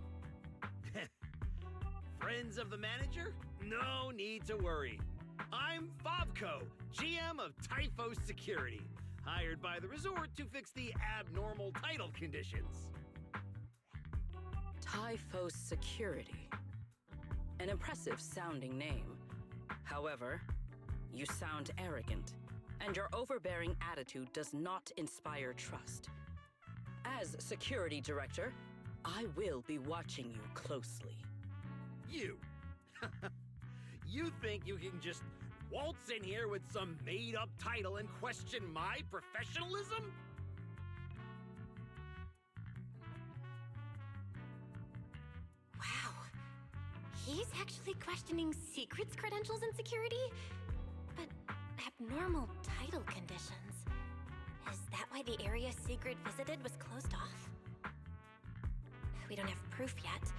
Speaker 7: Friends of the manager? No need to worry. I'm Favko, GM of Typhos Security, hired by the resort to fix the abnormal title conditions.
Speaker 5: Typhos Security. An impressive sounding name. However, you sound arrogant, and your overbearing attitude does not inspire trust. As security director, I will be watching you closely.
Speaker 7: You? You think you can just waltz in here with some made-up title and question my professionalism?
Speaker 4: Wow. He's actually questioning secrets credentials in security? But abnormal title conditions. Is that why the area Sigrid visited was closed off? We don't have proof yet,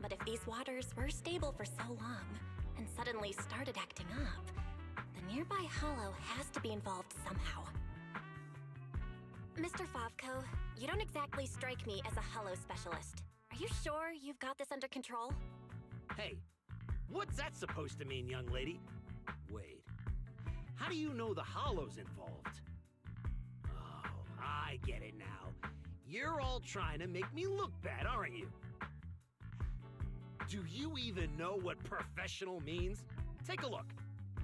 Speaker 4: but if these waters were stable for so long and suddenly started acting up, the nearby hollow has to be involved somehow. Mr. Favko, you don't exactly strike me as a hollow specialist. Are you sure you've got this under control?
Speaker 7: Hey, what's that supposed to mean, young lady? Wait, how do you know the Hollow's involved? Oh, I get it now. You're all trying to make me look bad, aren't you? Do you even know what professional means? Take a look.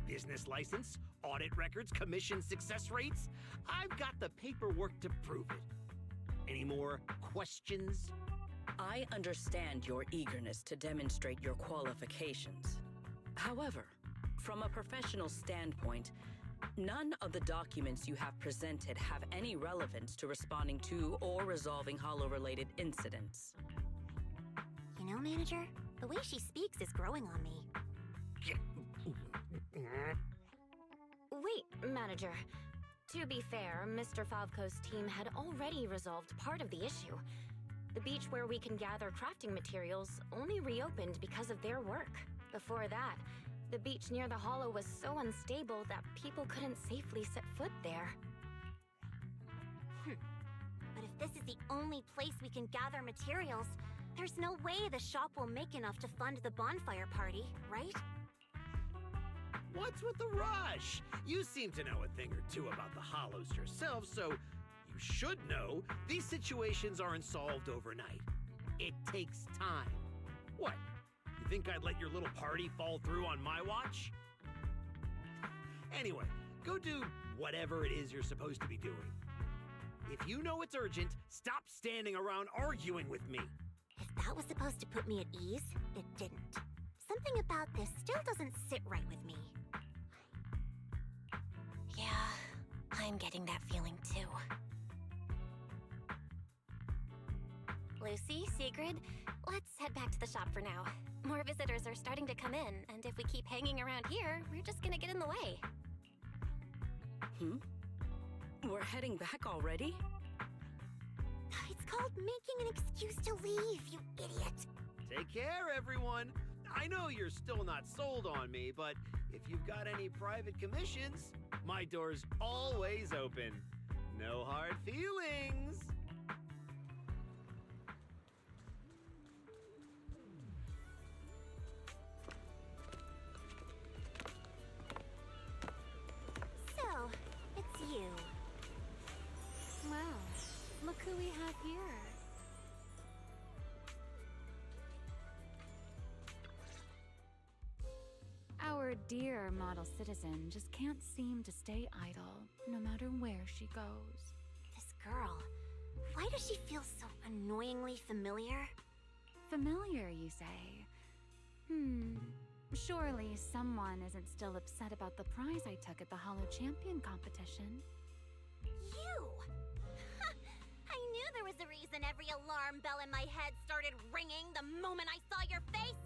Speaker 7: Business license, audit records, commission success rates. I've got the paperwork to prove it. Any more questions?
Speaker 5: I understand your eagerness to demonstrate your qualifications. However, from a professional standpoint, none of the documents you have presented have any relevance to responding to or resolving Hollow-related incidents.
Speaker 3: You know, Manager, the way she speaks is growing on me.
Speaker 4: Wait, Manager. To be fair, Mr. Favko's team had already resolved part of the issue. The beach where we can gather crafting materials only reopened because of their work. Before that, the beach near the Hollow was so unstable that people couldn't safely set foot there.
Speaker 3: But if this is the only place we can gather materials, there's no way the shop will make enough to fund the bonfire party, right?
Speaker 7: What's with the rush? You seem to know a thing or two about the Hollows yourself, so you should know these situations aren't solved overnight. It takes time. What? You think I'd let your little party fall through on my watch? Anyway, go do whatever it is you're supposed to be doing. If you know it's urgent, stop standing around arguing with me.
Speaker 3: If that was supposed to put me at ease, it didn't. Something about this still doesn't sit right with me.
Speaker 4: Yeah, I'm getting that feeling too. Lucy, Sigrid, let's head back to the shop for now. More visitors are starting to come in, and if we keep hanging around here, we're just gonna get in the way.
Speaker 5: We're heading back already?
Speaker 3: It's called making an excuse to leave, you idiot.
Speaker 7: Take care, everyone. I know you're still not sold on me, but if you've got any private commissions, my door's always open. No hard feelings.
Speaker 3: So, it's you.
Speaker 8: Wow, look who we have here. Our dear model citizen just can't seem to stay idle, no matter where she goes.
Speaker 3: This girl, why does she feel so annoyingly familiar?
Speaker 8: Familiar, you say? Surely someone isn't still upset about the prize I took at the Hollow Champion competition.
Speaker 3: You! I knew there was a reason every alarm bell in my head started ringing the moment I saw your face!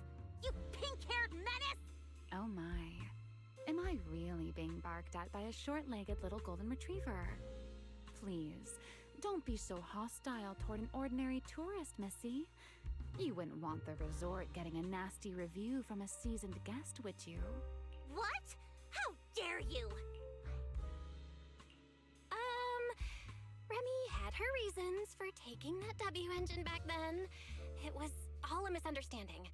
Speaker 3: You pink-haired menace!
Speaker 8: Oh my. Am I really being barked at by a short-legged little golden retriever? Please, don't be so hostile toward an ordinary tourist, Missy. You wouldn't want the resort getting a nasty review from a seasoned guest, would you?
Speaker 3: What? How dare you!
Speaker 4: Remy had her reasons for taking that W engine back then. It was all a misunderstanding.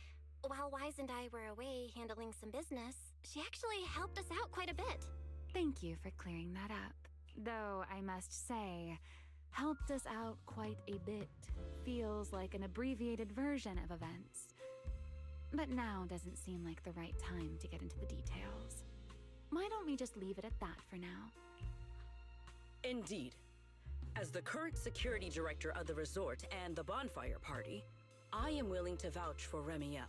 Speaker 4: While Wise and I were away handling some business, she actually helped us out quite a bit.
Speaker 8: Thank you for clearing that up. Though I must say, helped us out quite a bit feels like an abbreviated version of events. But now doesn't seem like the right time to get into the details. Why don't we just leave it at that for now?
Speaker 5: Indeed. As the current security director of the resort and the bonfire party, I am willing to vouch for Remiel.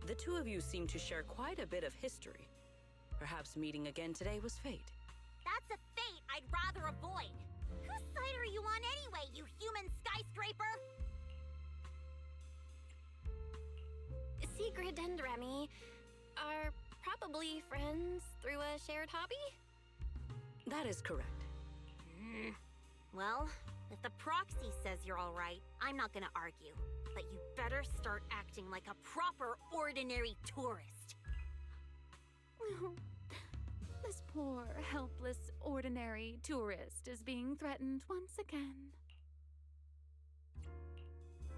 Speaker 5: The two of you seem to share quite a bit of history. Perhaps meeting again today was fate.
Speaker 3: That's a fate I'd rather avoid. Whose side are you on anyway, you human skyscraper?
Speaker 4: Sigrid and Remy are probably friends through a shared hobby?
Speaker 5: That is correct.
Speaker 3: Well, if the proxy says you're all right, I'm not gonna argue. But you better start acting like a proper ordinary tourist.
Speaker 8: This poor, helpless, ordinary tourist is being threatened once again.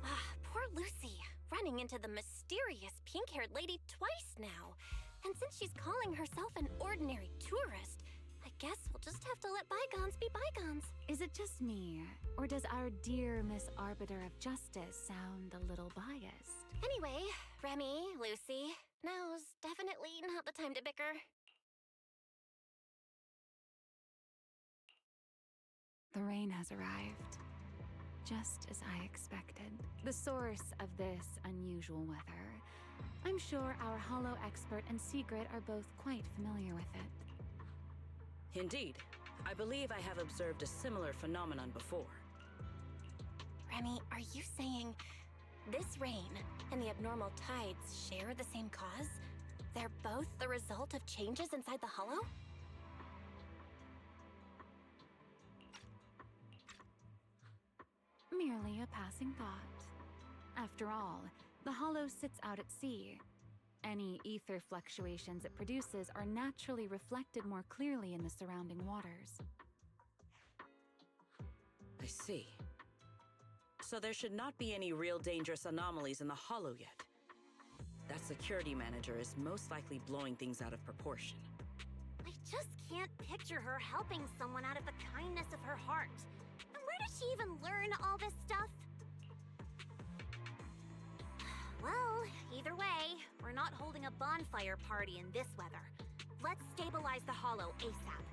Speaker 4: Ah, poor Lucy, running into the mysterious pink-haired lady twice now. And since she's calling herself an ordinary tourist, I guess we'll just have to let bygones be bygones.
Speaker 8: Is it just me, or does our dear Miss Arbiter of Justice sound a little biased?
Speaker 4: Anyway, Remy, Lucy, now's definitely not the time to bicker.
Speaker 8: The rain has arrived, just as I expected. The source of this unusual weather. I'm sure our Hollow expert and Secret are both quite familiar with it.
Speaker 5: Indeed. I believe I have observed a similar phenomenon before.
Speaker 4: Remy, are you saying this rain and the abnormal tides share the same cause? They're both the result of changes inside the Hollow?
Speaker 8: Merely a passing thought. After all, the Hollow sits out at sea. Any ether fluctuations it produces are naturally reflected more clearly in the surrounding waters.
Speaker 5: I see. So there should not be any real dangerous anomalies in the Hollow yet. That security manager is most likely blowing things out of proportion.
Speaker 3: I just can't picture her helping someone out of the kindness of her heart. And where did she even learn all this stuff? Well, either way, we're not holding a bonfire party in this weather. Let's stabilize the Hollow ASAP.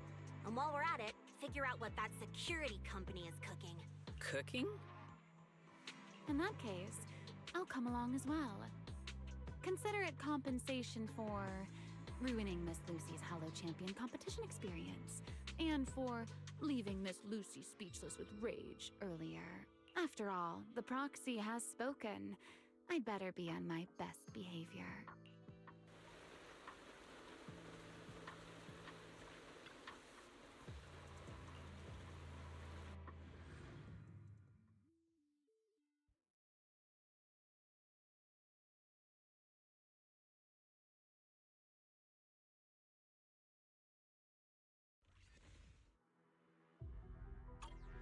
Speaker 3: And while we're at it, figure out what that security company is cooking.
Speaker 5: Cooking?
Speaker 8: In that case, I'll come along as well. Consider it compensation for ruining Miss Lucy's Hollow Champion competition experience, and for leaving Miss Lucy speechless with rage earlier. After all, the proxy has spoken. I'd better be on my best behavior.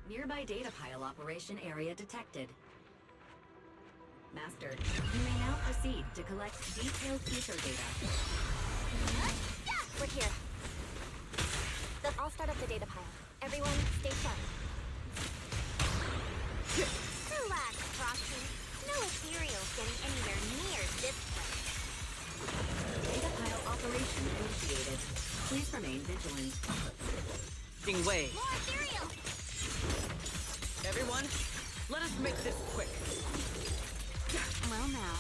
Speaker 9: Nearby data pile operation area detected. Master, you may now proceed to collect detailed ether data.
Speaker 4: We're here. I'll start up the data pile. Everyone, stay sharp.
Speaker 3: Relax, Frosty. No ethereal's getting anywhere near this place.
Speaker 9: Data pile operation initiated. Please remain vigilant.
Speaker 5: Way.
Speaker 3: More ethereal!
Speaker 5: Everyone, let us make this quick.
Speaker 8: Well now,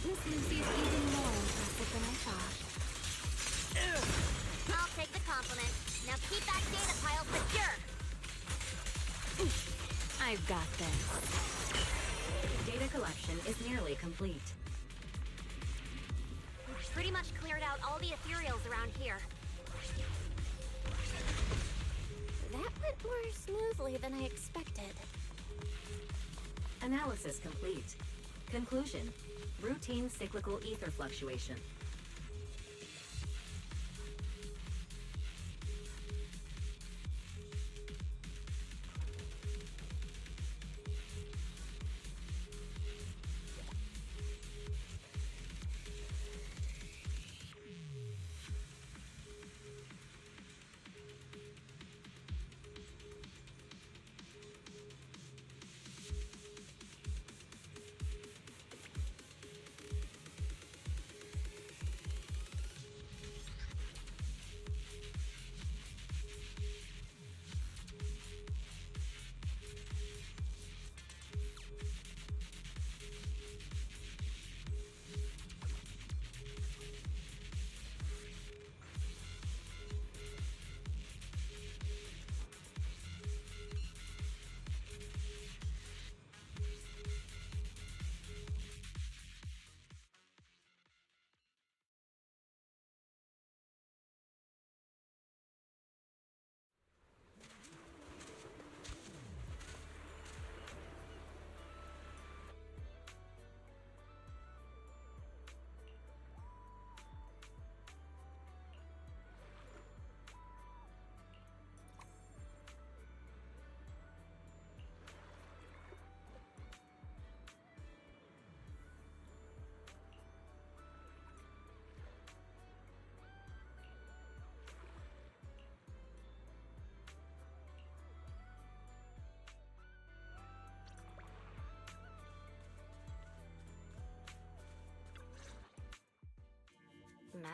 Speaker 8: Miss Lucy's even more impressive than I thought.
Speaker 3: I'll take the compliment. Now keep that data pile secure.
Speaker 8: I've got this.
Speaker 9: Data collection is nearly complete.
Speaker 3: We've pretty much cleared out all the ethereals around here.
Speaker 4: That went more smoothly than I expected.
Speaker 9: Analysis complete. Conclusion. Routine cyclical ether fluctuation.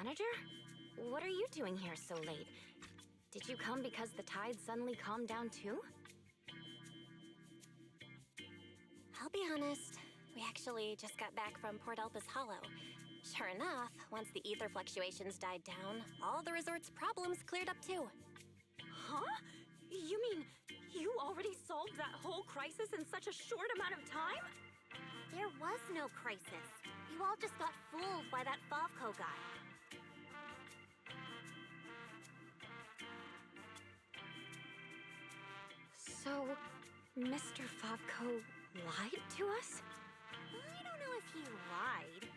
Speaker 4: Manager? What are you doing here so late? Did you come because the tide suddenly calmed down too? I'll be honest, we actually just got back from Port Elpis Hollow. Sure enough, once the ether fluctuations died down, all the resort's problems cleared up too.
Speaker 10: Huh? You mean you already solved that whole crisis in such a short amount of time?
Speaker 3: There was no crisis. You all just got fooled by that Favco guy.
Speaker 4: So, Mr. Favco lied to us?
Speaker 3: I don't know if he lied.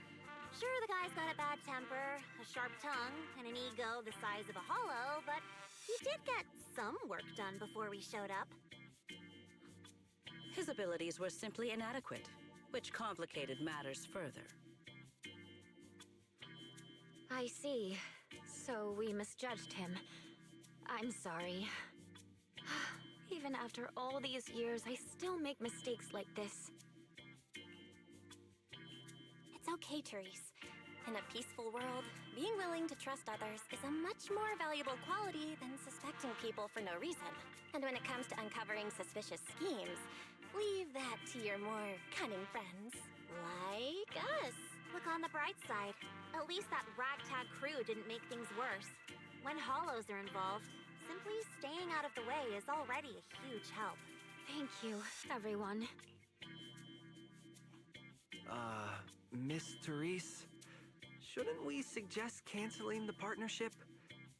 Speaker 3: Sure, the guy's got a bad temper, a sharp tongue, and an ego the size of a hollow, but he did get some work done before we showed up.
Speaker 5: His abilities were simply inadequate, which complicated matters further.
Speaker 4: I see. So we misjudged him. I'm sorry. Even after all these years, I still make mistakes like this. It's okay, Therese. In a peaceful world, being willing to trust others is a much more valuable quality than suspecting people for no reason. And when it comes to uncovering suspicious schemes, leave that to your more cunning friends, like us.
Speaker 3: Look on the bright side. At least that ragtag crew didn't make things worse. When hollows are involved, simply staying out of the way is already a huge help.
Speaker 4: Thank you, everyone.
Speaker 11: Miss Therese, shouldn't we suggest canceling the partnership?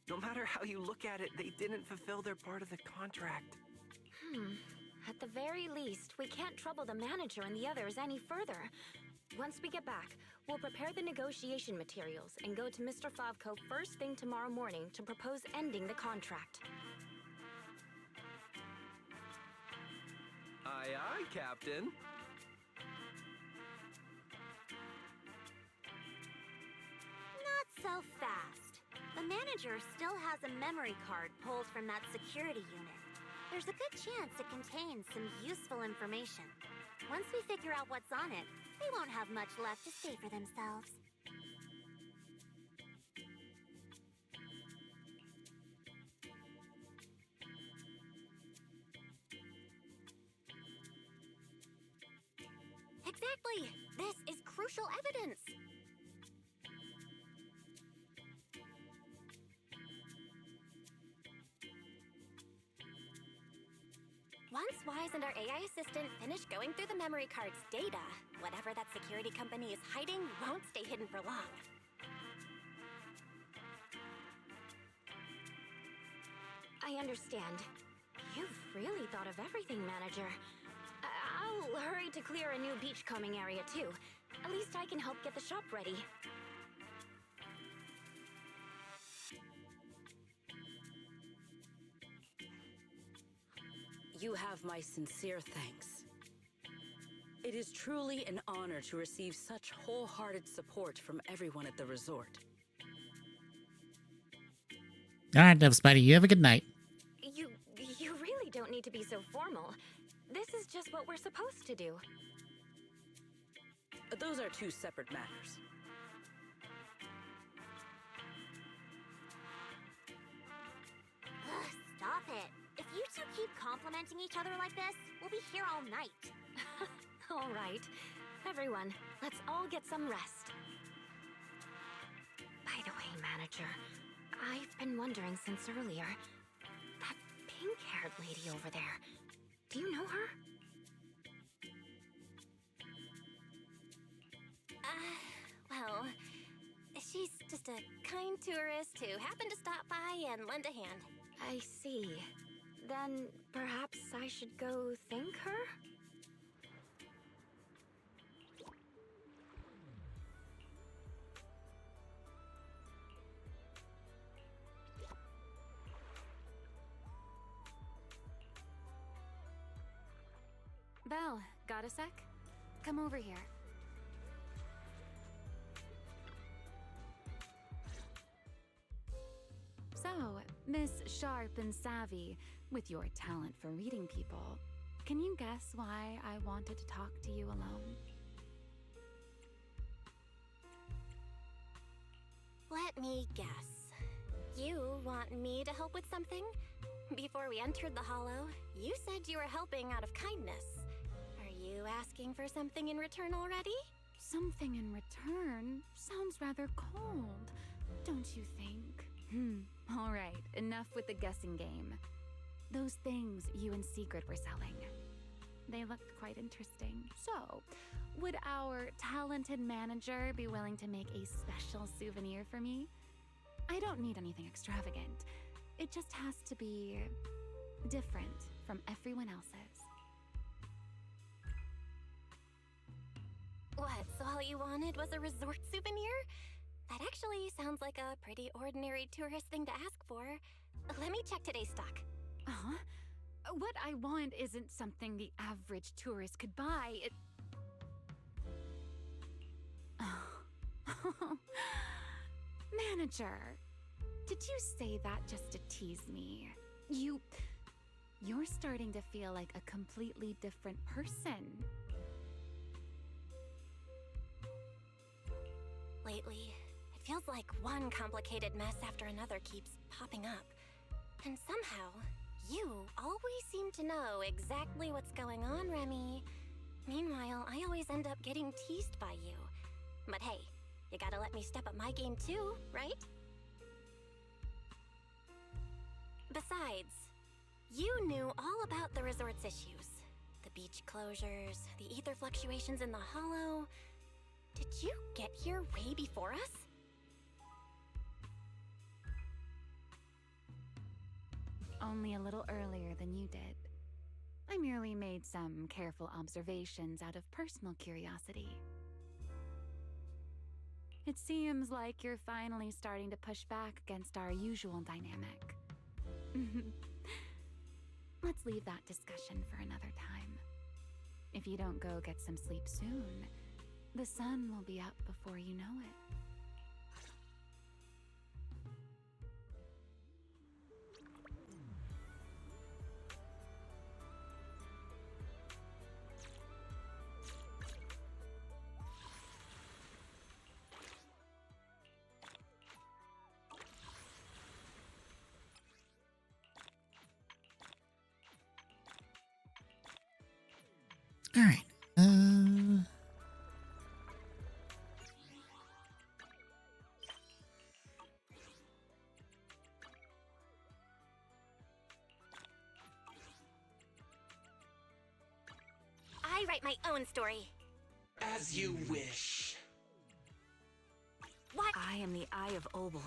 Speaker 11: No matter how you look at it, they didn't fulfill their part of the contract.
Speaker 4: At the very least, we can't trouble the manager and the others any further. Once we get back, we'll prepare the negotiation materials and go to Mr. Favco first thing tomorrow morning to propose ending the contract.
Speaker 11: Aye, aye, Captain.
Speaker 3: Not so fast. The manager still has a memory card pulled from that security unit. There's a good chance it contains some useful information. Once we figure out what's on it, they won't have much left to say for themselves.
Speaker 4: Exactly! This is crucial evidence! Once Wise and our AI assistant finish going through the memory card's data, whatever that security company is hiding won't stay hidden for long. I understand. You've really thought of everything, Manager. I'll hurry to clear a new beachcombing area, too. At least I can help get the shop ready.
Speaker 5: You have my sincere thanks. It is truly an honor to receive such wholehearted support from everyone at the resort.
Speaker 1: All right, Nubs Buddy, you have a good night.
Speaker 4: You really don't need to be so formal. This is just what we're supposed to do.
Speaker 5: Those are two separate matters.
Speaker 3: Ugh, stop it. If you two keep complimenting each other like this, we'll be here all night.
Speaker 4: All right. Everyone, let's all get some rest. By the way, Manager, I've been wondering since earlier. That pink-haired lady over there, do you know her? Well, she's just a kind tourist who happened to stop by and lend a hand. I see. Then perhaps I should go thank her?
Speaker 8: Belle, got a sec? Come over here. So, Miss Sharp and Savvy, with your talent for reading people, can you guess why I wanted to talk to you alone?
Speaker 4: Let me guess. You want me to help with something? Before we entered the Hollow, you said you were helping out of kindness. Are you asking for something in return already?
Speaker 8: Something in return sounds rather cold, don't you think? All right, enough with the guessing game. Those things you and Secret were selling. They looked quite interesting. So, would our talented manager be willing to make a special souvenir for me? I don't need anything extravagant. It just has to be different from everyone else's.
Speaker 4: What, so all you wanted was a resort souvenir? That actually sounds like a pretty ordinary tourist thing to ask for. Let me check today's stock.
Speaker 8: Uh-huh. What I want isn't something the average tourist could buy. Manager, did you say that just to tease me? You're starting to feel like a completely different person.
Speaker 4: Lately, it feels like one complicated mess after another keeps popping up. And somehow, you always seem to know exactly what's going on, Remy. Meanwhile, I always end up getting teased by you. But hey, you gotta let me step up my game too, right? Besides, you knew all about the resort's issues. The beach closures, the ether fluctuations in the Hollow. Did you get here way before us?
Speaker 8: Only a little earlier than you did. I merely made some careful observations out of personal curiosity. It seems like you're finally starting to push back against our usual dynamic. Let's leave that discussion for another time. If you don't go get some sleep soon, the sun will be up before you know it.
Speaker 1: All right.
Speaker 4: I write my own story.
Speaker 11: As you wish.
Speaker 4: What?
Speaker 5: I am the Eye of Obel.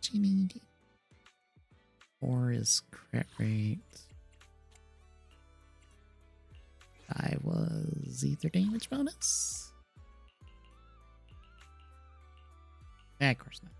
Speaker 1: Genie. 4 is crit rate. 5 was ether damage bonus. Of course not.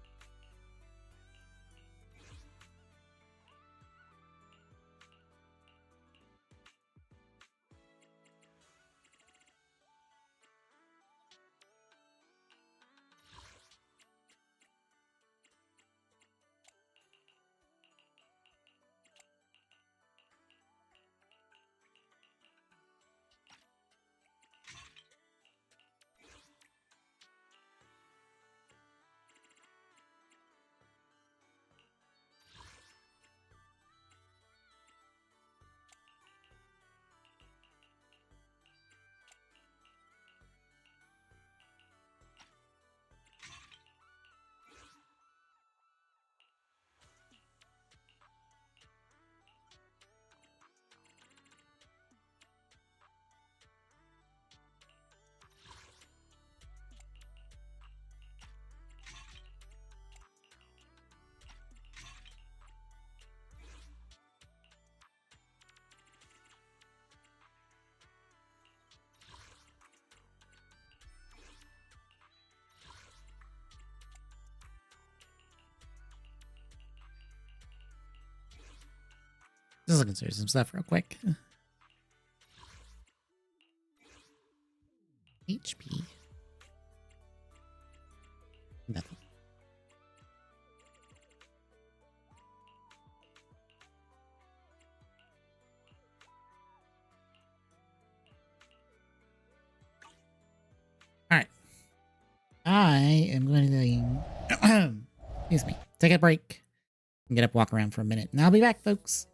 Speaker 1: Just looking through some stuff real quick. HP. Nothing. I am going to, excuse me, take a break and get up, walk around for a minute, and I'll be back, folks.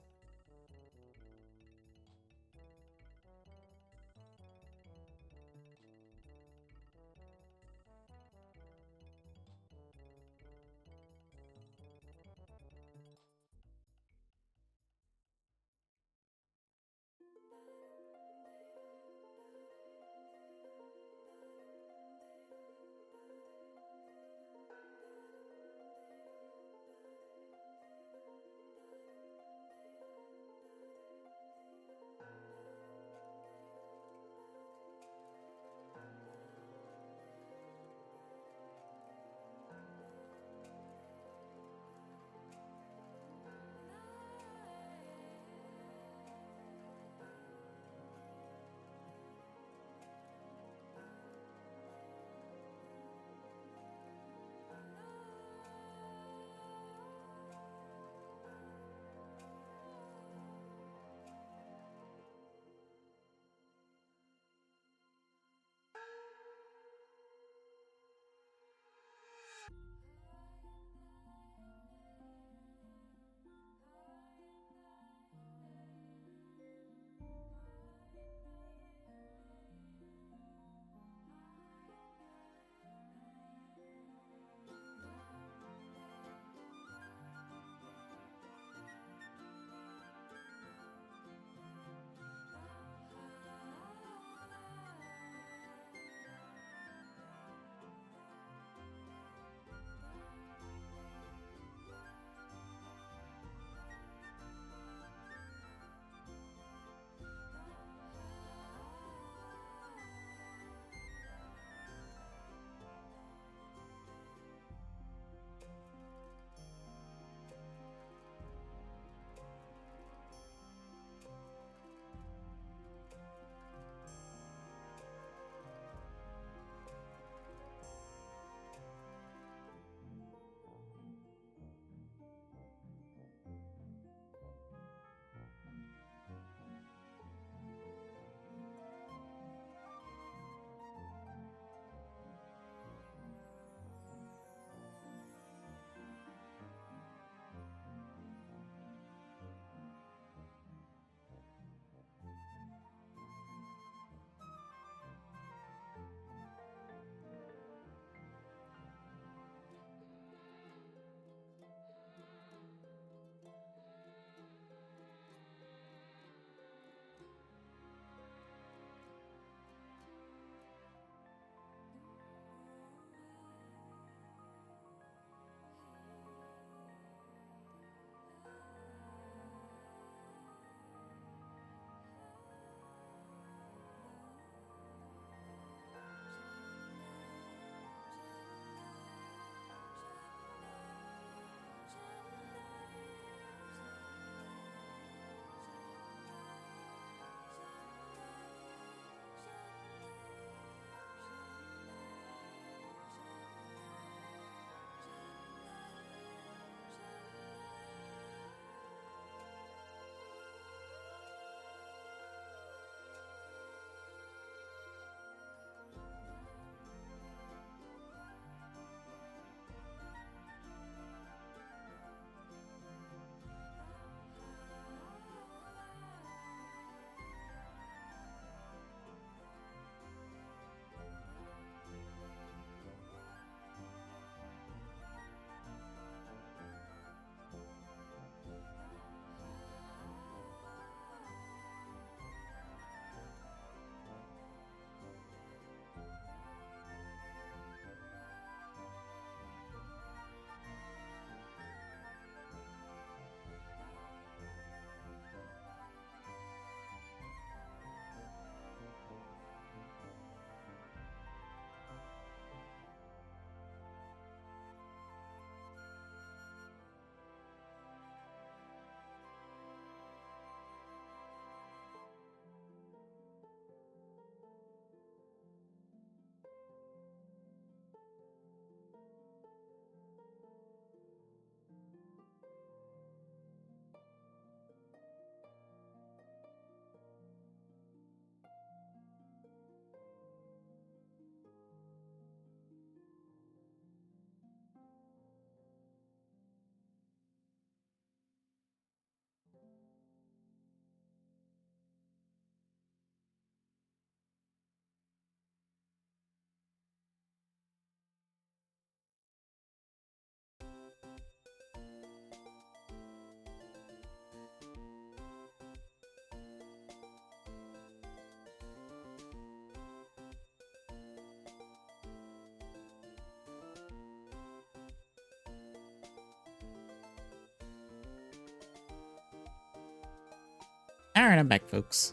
Speaker 1: All right, I'm back, folks.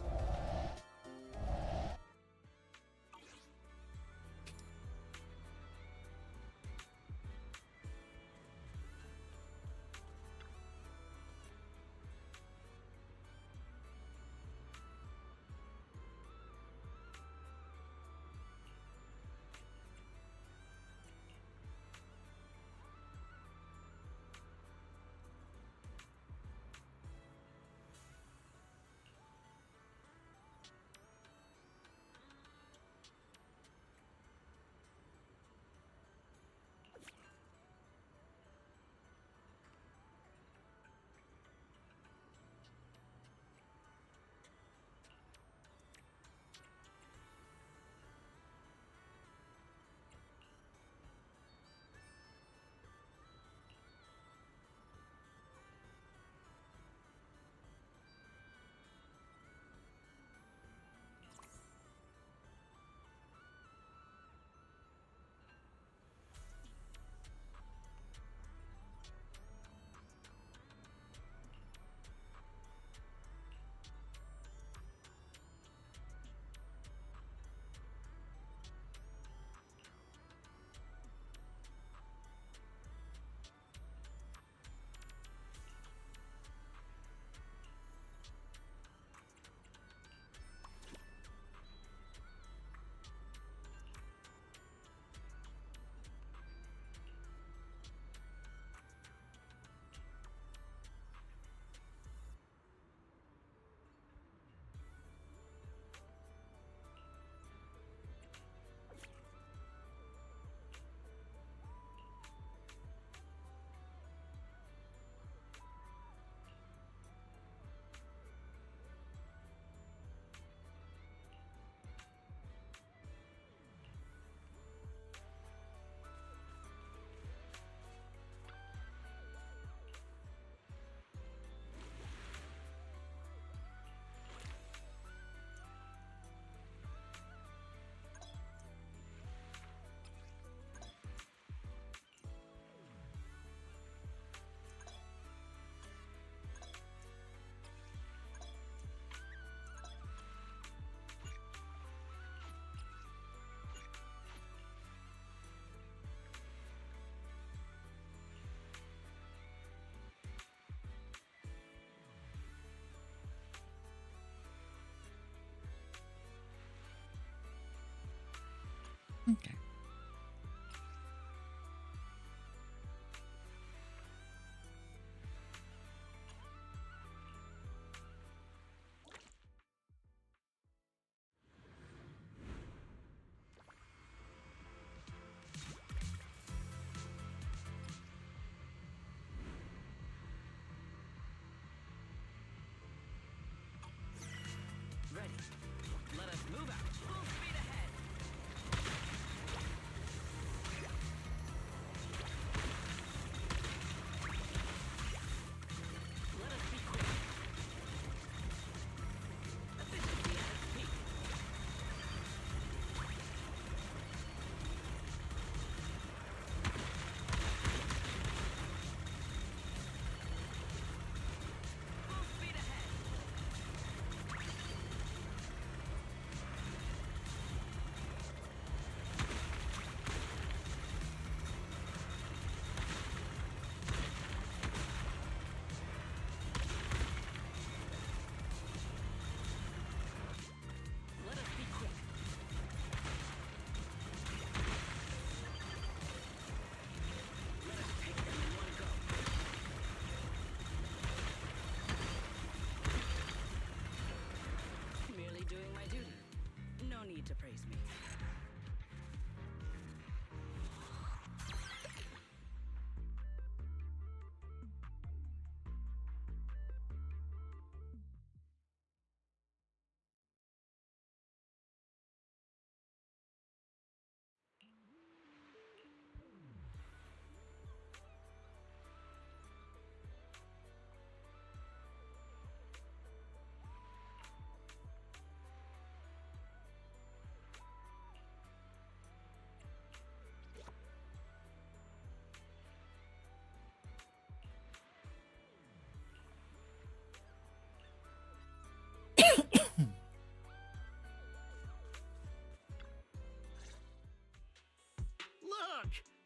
Speaker 1: Okay.
Speaker 2: Ready. Let us move out. Full speed ahead. Let us be quick. Efficiency at its peak. Full speed ahead. Let us be quick. Let us take them in one go. Merely doing my duty. No need to praise me.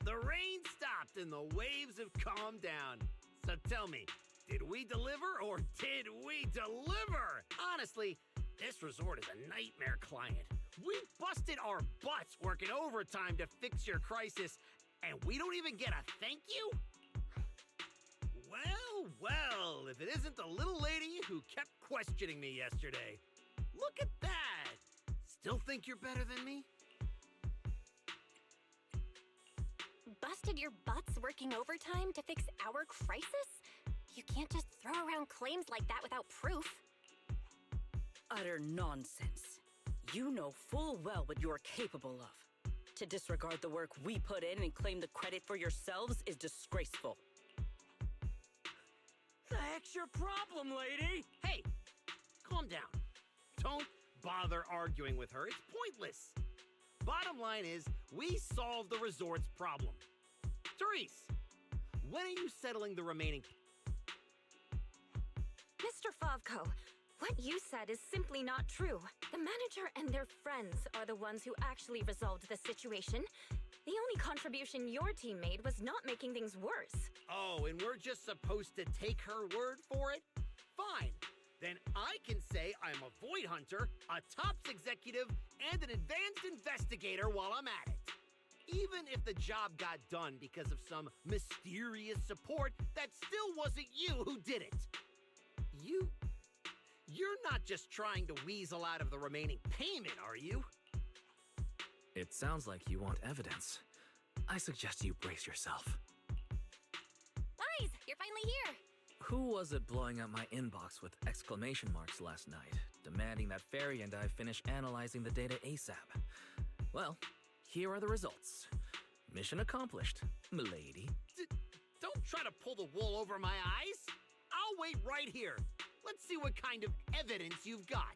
Speaker 7: The rain stopped and the waves have calmed down. So tell me, did we deliver or did we deliver? Honestly, this resort is a nightmare client. We busted our butts working overtime to fix your crisis, and we don't even get a thank you? Well, well, if it isn't the little lady who kept questioning me yesterday. Look at that! Still think you're better than me?
Speaker 4: Busted your butts working overtime to fix our crisis? You can't just throw around claims like that without proof.
Speaker 5: Utter nonsense. You know full well what you're capable of. To disregard the work we put in and claim the credit for yourselves is disgraceful.
Speaker 7: The heck's your problem, lady? Hey, calm down. Don't bother arguing with her. It's pointless. Bottom line is, we solved the resort's problem. Therese, when are you settling the remaining...
Speaker 10: Mr. Favko, what you said is simply not true. The manager and their friends are the ones who actually resolved the situation. The only contribution your team made was not making things worse.
Speaker 7: Oh, and we're just supposed to take her word for it? Fine. Then I can say I'm a void hunter, a TOPS executive, and an advanced investigator while I'm at it. Even if the job got done because of some mysterious support, that still wasn't you who did it. You're not just trying to weasel out of the remaining payment, are you?
Speaker 2: It sounds like you want evidence. I suggest you brace yourself.
Speaker 4: Guys, you're finally here!
Speaker 2: Who was it blowing up my inbox with exclamation marks last night, demanding that Fairy and I finish analyzing the data ASAP? Well, here are the results. Mission accomplished, milady.
Speaker 7: Don't try to pull the wool over my eyes. I'll wait right here. Let's see what kind of evidence you've got.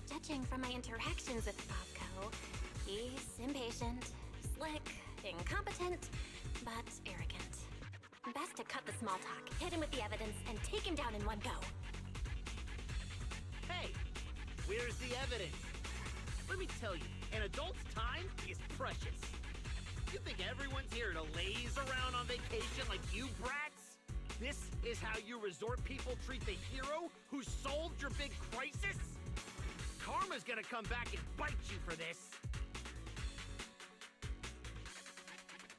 Speaker 4: Judging from my interactions with Favko, he's impatient, slick, incompetent, but arrogant. Best to cut the small talk, hit him with the evidence, and take him down in one go.
Speaker 7: Hey, where's the evidence? Let me tell you, an adult's time is precious. You think everyone's here to laze around on vacation like you brats? This is how you resort people treat the hero who solved your big crisis? Karma's gonna come back and bite you for this.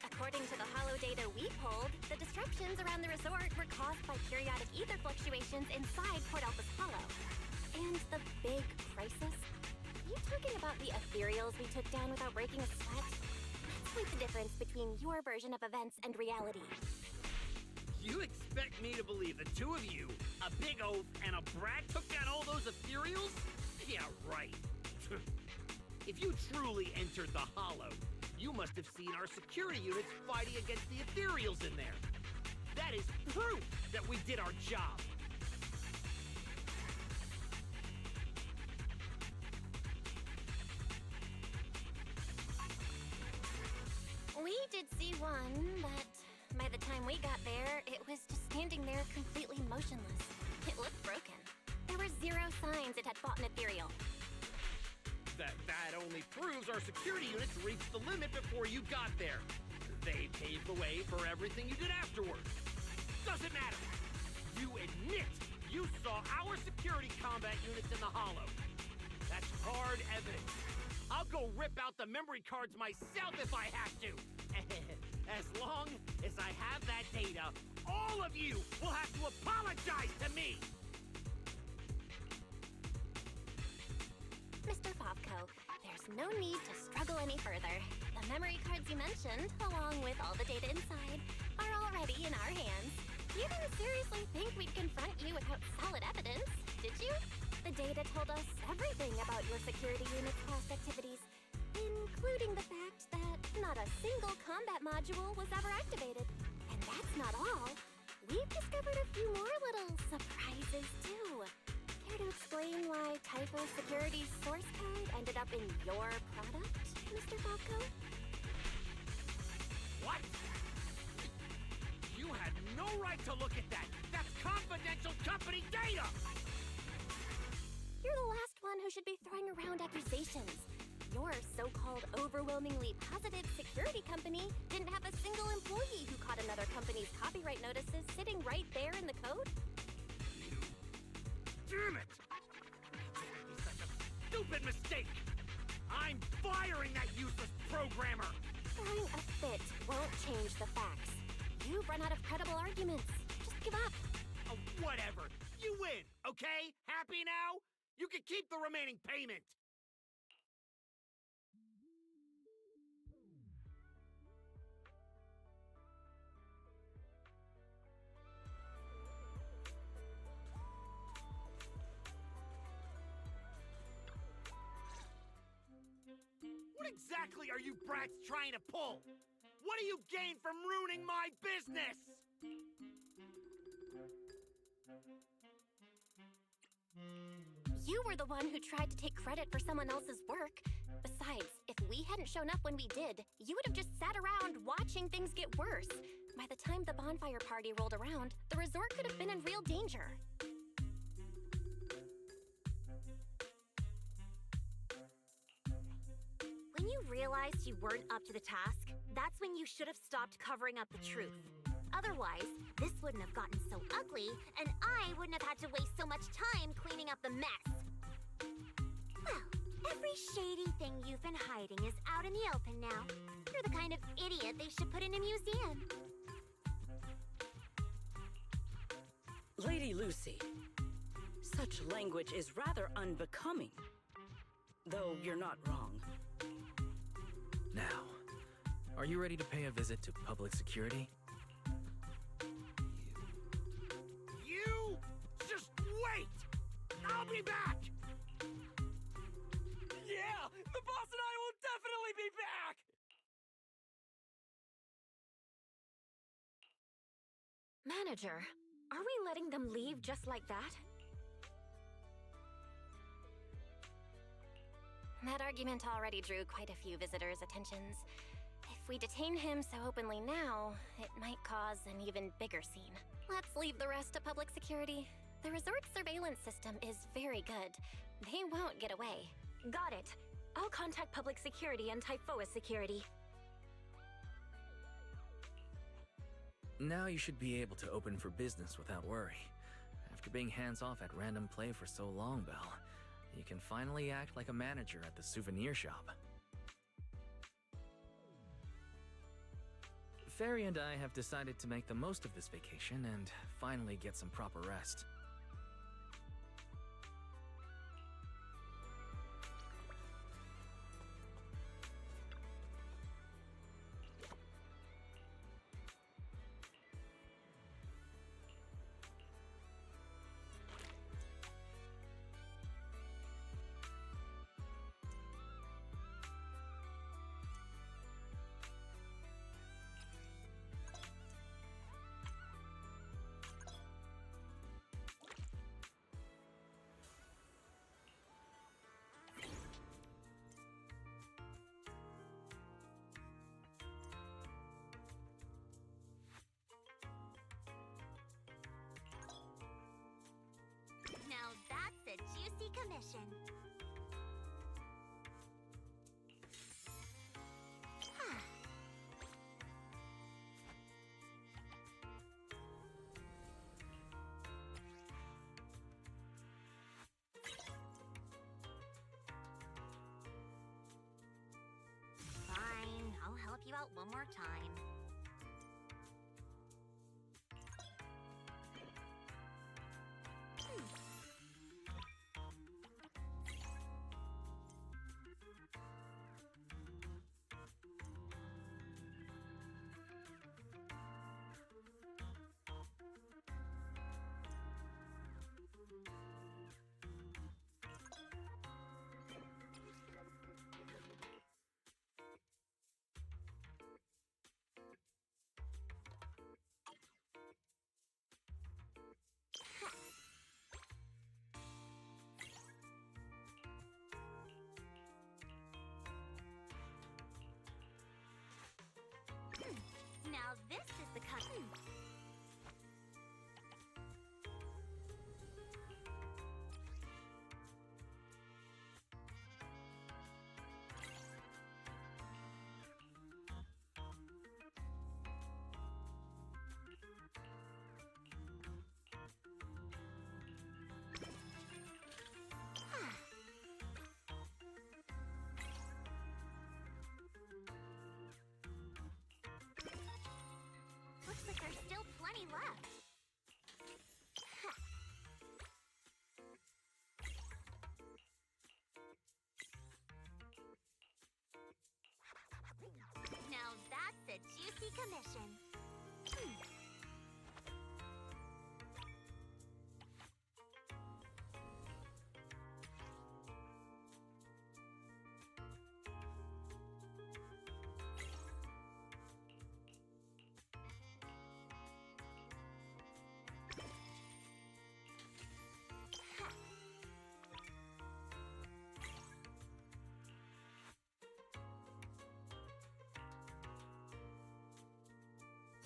Speaker 4: According to the hollow data we pulled, the disruptions around the resort were caused by periodic ether fluctuations inside Port Alpha's hollow. And the big crisis? You talking about the ethereals we took down without breaking a sweat? That's quite the difference between your version of events and reality.
Speaker 7: You expect me to believe the two of you, a big oaf and a brat, took down all those ethereals? Yeah, right. If you truly entered the hollow, you must have seen our security units fighting against the ethereals in there. That is proof that we did our job.
Speaker 4: We did see one, but by the time we got there, it was just standing there completely motionless. It looked broken. There were zero signs it had fought an ethereal.
Speaker 7: That only proves our security units reached the limit before you got there. They paved the way for everything you did afterwards. Doesn't matter. You admit you saw our security combat units in the hollow. That's hard evidence. I'll go rip out the memory cards myself if I have to. As long as I have that data, all of you will have to apologize to me.
Speaker 4: Mr. Favko, there's no need to struggle any further. The memory cards you mentioned, along with all the data inside, are already in our hands. You didn't seriously think we'd confront you without solid evidence, did you? The data told us everything about your security unit's past activities, including the fact that not a single combat module was ever activated. And that's not all. We've discovered a few more little surprises, too. Care to explain why Typho's security's source code ended up in your product, Mr. Favko?
Speaker 7: What? You had no right to look at that! That's confidential company data!
Speaker 4: You're the last one who should be throwing around accusations. Your so-called overwhelmingly positive security company didn't have a single employee who caught another company's copyright notices sitting right there in the code?
Speaker 7: Damn it! It's such a stupid mistake! I'm firing that useless programmer!
Speaker 4: Throwing a fit won't change the facts. You've run out of credible arguments. Just give up.
Speaker 7: Oh, whatever. You win, okay? Happy now? You can keep the remaining payment. What exactly are you brats trying to pull? What do you gain from ruining my business?
Speaker 4: You were the one who tried to take credit for someone else's work. Besides, if we hadn't shown up when we did, you would have just sat around watching things get worse. By the time the bonfire party rolled around, the resort could have been in real danger.
Speaker 3: When you realized you weren't up to the task, that's when you should have stopped covering up the truth. Otherwise, this wouldn't have gotten so ugly, and I wouldn't have had to waste so much time cleaning up the mess. Well, every shady thing you've been hiding is out in the open now. You're the kind of idiot they should put in a museum.
Speaker 5: Lady Lucy, such language is rather unbecoming. Though you're not wrong.
Speaker 2: Now, are you ready to pay a visit to public security?
Speaker 7: You just wait! I'll be back! Yeah! The boss and I will definitely be back!
Speaker 10: Manager, are we letting them leave just like that?
Speaker 4: That argument already drew quite a few visitors' attentions. If we detain him so openly now, it might cause an even bigger scene. Let's leave the rest to public security. The resort's surveillance system is very good. They won't get away.
Speaker 10: Got it. I'll contact public security and Typhoa security.
Speaker 2: Now you should be able to open for business without worry. After being hands-off at random play for so long, Belle, you can finally act like a manager at the souvenir shop. Fairy and I have decided to make the most of this vacation and finally get some proper rest.
Speaker 3: Now that's a juicy commission. Fine, I'll help you out one more time. plenty left. Now that's a juicy commission.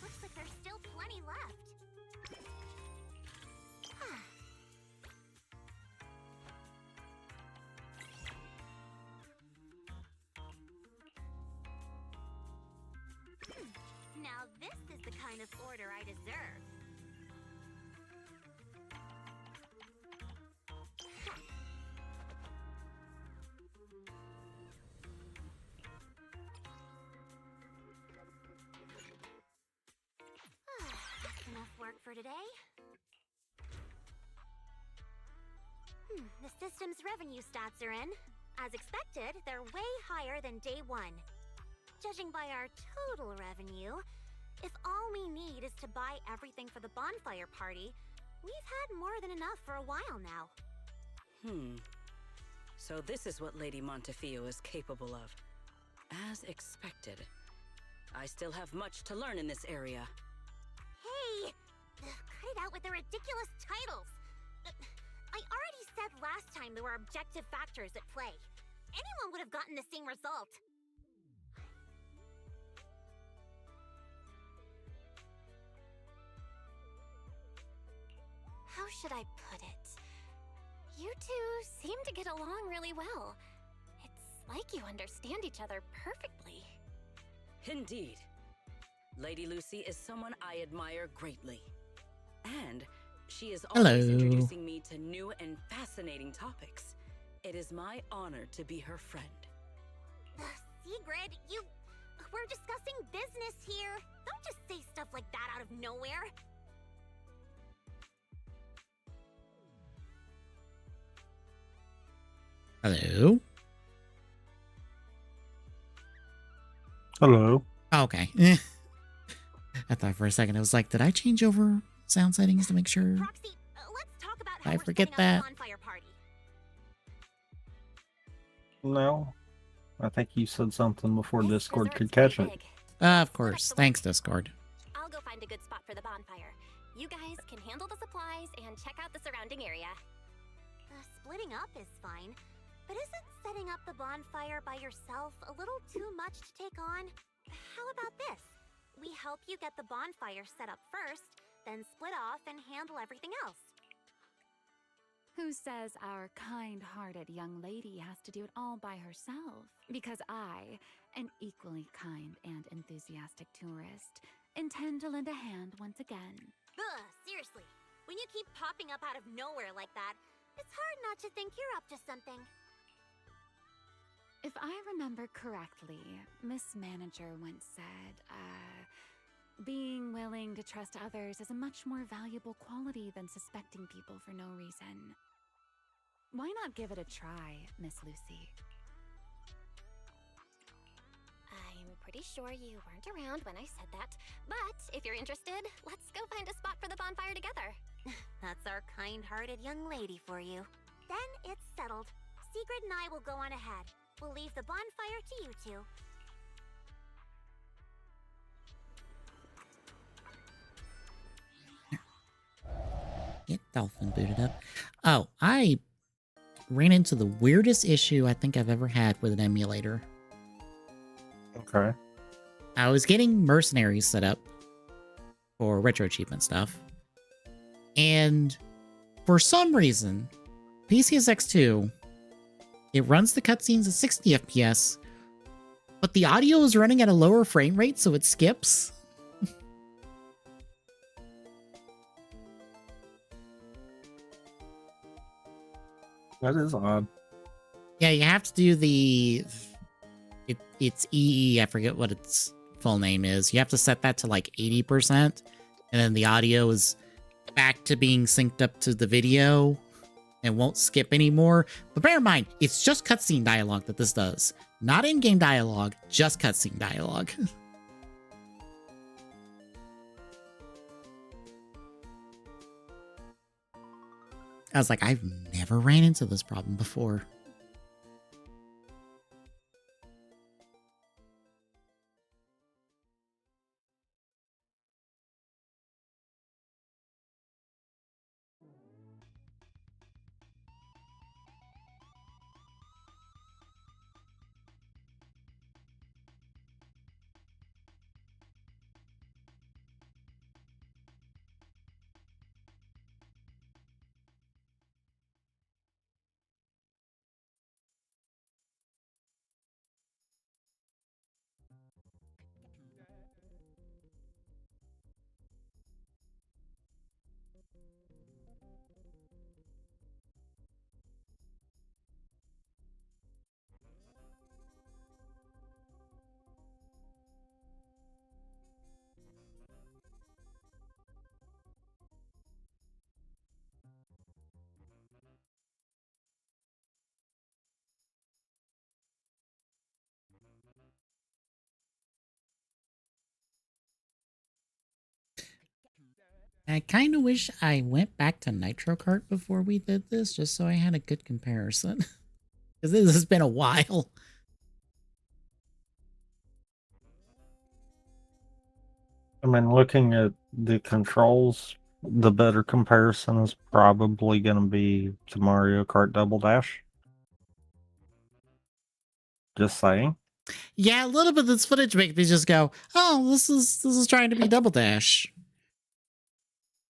Speaker 3: Looks like there's still plenty left. Now this is the kind of order I deserve. That's enough work for today. The system's revenue stats are in. As expected, they're way higher than day one. Judging by our total revenue, if all we need is to buy everything for the bonfire party, we've had more than enough for a while now.
Speaker 5: So this is what Lady Montefiore is capable of. As expected. I still have much to learn in this area.
Speaker 3: Hey! Cut it out with the ridiculous titles! I already said last time there were objective factors at play. Anyone would have gotten the same result.
Speaker 4: How should I put it? You two seem to get along really well. It's like you understand each other perfectly.
Speaker 5: Indeed. Lady Lucy is someone I admire greatly. And she is always
Speaker 1: Hello.
Speaker 5: introducing me to new and fascinating topics. It is my honor to be her friend.
Speaker 3: Sigrid, we're discussing business here. Don't just say stuff like that out of nowhere.
Speaker 1: Hello?
Speaker 12: Hello.
Speaker 1: Oh, okay. I thought for a second, it was like, did I change over sound settings to make sure?
Speaker 3: Proxy, let's talk about how
Speaker 1: I
Speaker 3: we're
Speaker 1: forget
Speaker 3: setting up
Speaker 1: that.
Speaker 3: the bonfire party.
Speaker 12: No. I think you said something before
Speaker 4: This
Speaker 12: Discord could
Speaker 4: resort's
Speaker 12: catch
Speaker 4: pretty
Speaker 12: it.
Speaker 4: big.
Speaker 1: Of course. Thanks, Discord.
Speaker 4: I'll go find a good spot for the bonfire. You guys can handle the supplies and check out the surrounding area.
Speaker 3: Splitting up is fine, but isn't setting up the bonfire by yourself a little too much to take on? How about this? We help you get the bonfire set up first, then split off and handle everything else.
Speaker 8: Who says our kind-hearted young lady has to do it all by herself? Because I, an equally kind and enthusiastic tourist, intend to lend a hand once again.
Speaker 3: Ugh, seriously. When you keep popping up out of nowhere like that, it's hard not to think you're up to something.
Speaker 8: If I remember correctly, Miss Manager once said, being willing to trust others is a much more valuable quality than suspecting people for no reason. Why not give it a try, Miss Lucy?
Speaker 4: I'm pretty sure you weren't around when I said that, but if you're interested, let's go find a spot for the bonfire together.
Speaker 3: That's our kind-hearted young lady for you. Then it's settled. Sigrid and I will go on ahead. We'll leave the bonfire to you two.
Speaker 1: Get Dolphin booted up. Oh, I ran into the weirdest issue I think I've ever had with an emulator.
Speaker 12: Okay.
Speaker 1: I was getting mercenaries set up for retro achievement stuff. And for some reason, PCSX2, it runs the cutscenes at 60 FPS, but the audio is running at a lower frame rate, so it skips.
Speaker 12: That is odd.
Speaker 1: Yeah, you have to do the... It's EE, I forget what its full name is. You have to set that to like 80%, and then the audio is back to being synced up to the video and won't skip anymore. But bear in mind, it's just cutscene dialogue that this does. Not in-game dialogue, just cutscene dialogue. I was like, I've never ran into this problem before. I kind of wish I went back to Nitro Kart before we did this, just so I had a good comparison. Because this has been a while.
Speaker 12: I mean, looking at the controls, the better comparison is probably going to be to Mario Kart Double Dash. Just saying.
Speaker 1: Yeah, a little bit of this footage makes me just go, oh, this is trying to be Double Dash.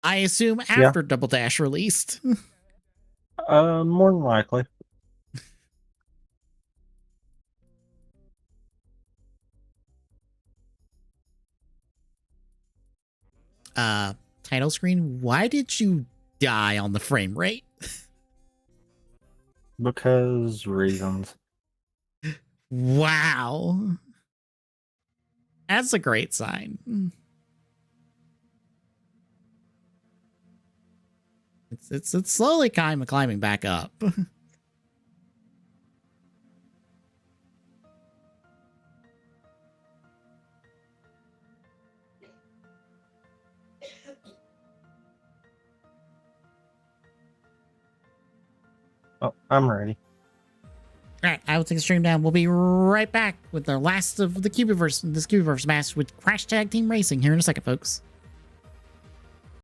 Speaker 1: I assume after Double Dash released.
Speaker 12: More than likely.
Speaker 1: Title screen, why did you die on the frame rate?
Speaker 12: Because reasons.
Speaker 1: Wow. That's a great sign. It's slowly climbing back up.
Speaker 12: Oh, I'm ready.
Speaker 1: All right, I will take the stream down. We'll be right back with the last of the Cubiverse, this Cubiverse match with Crash Tag Team Racing here in a second, folks.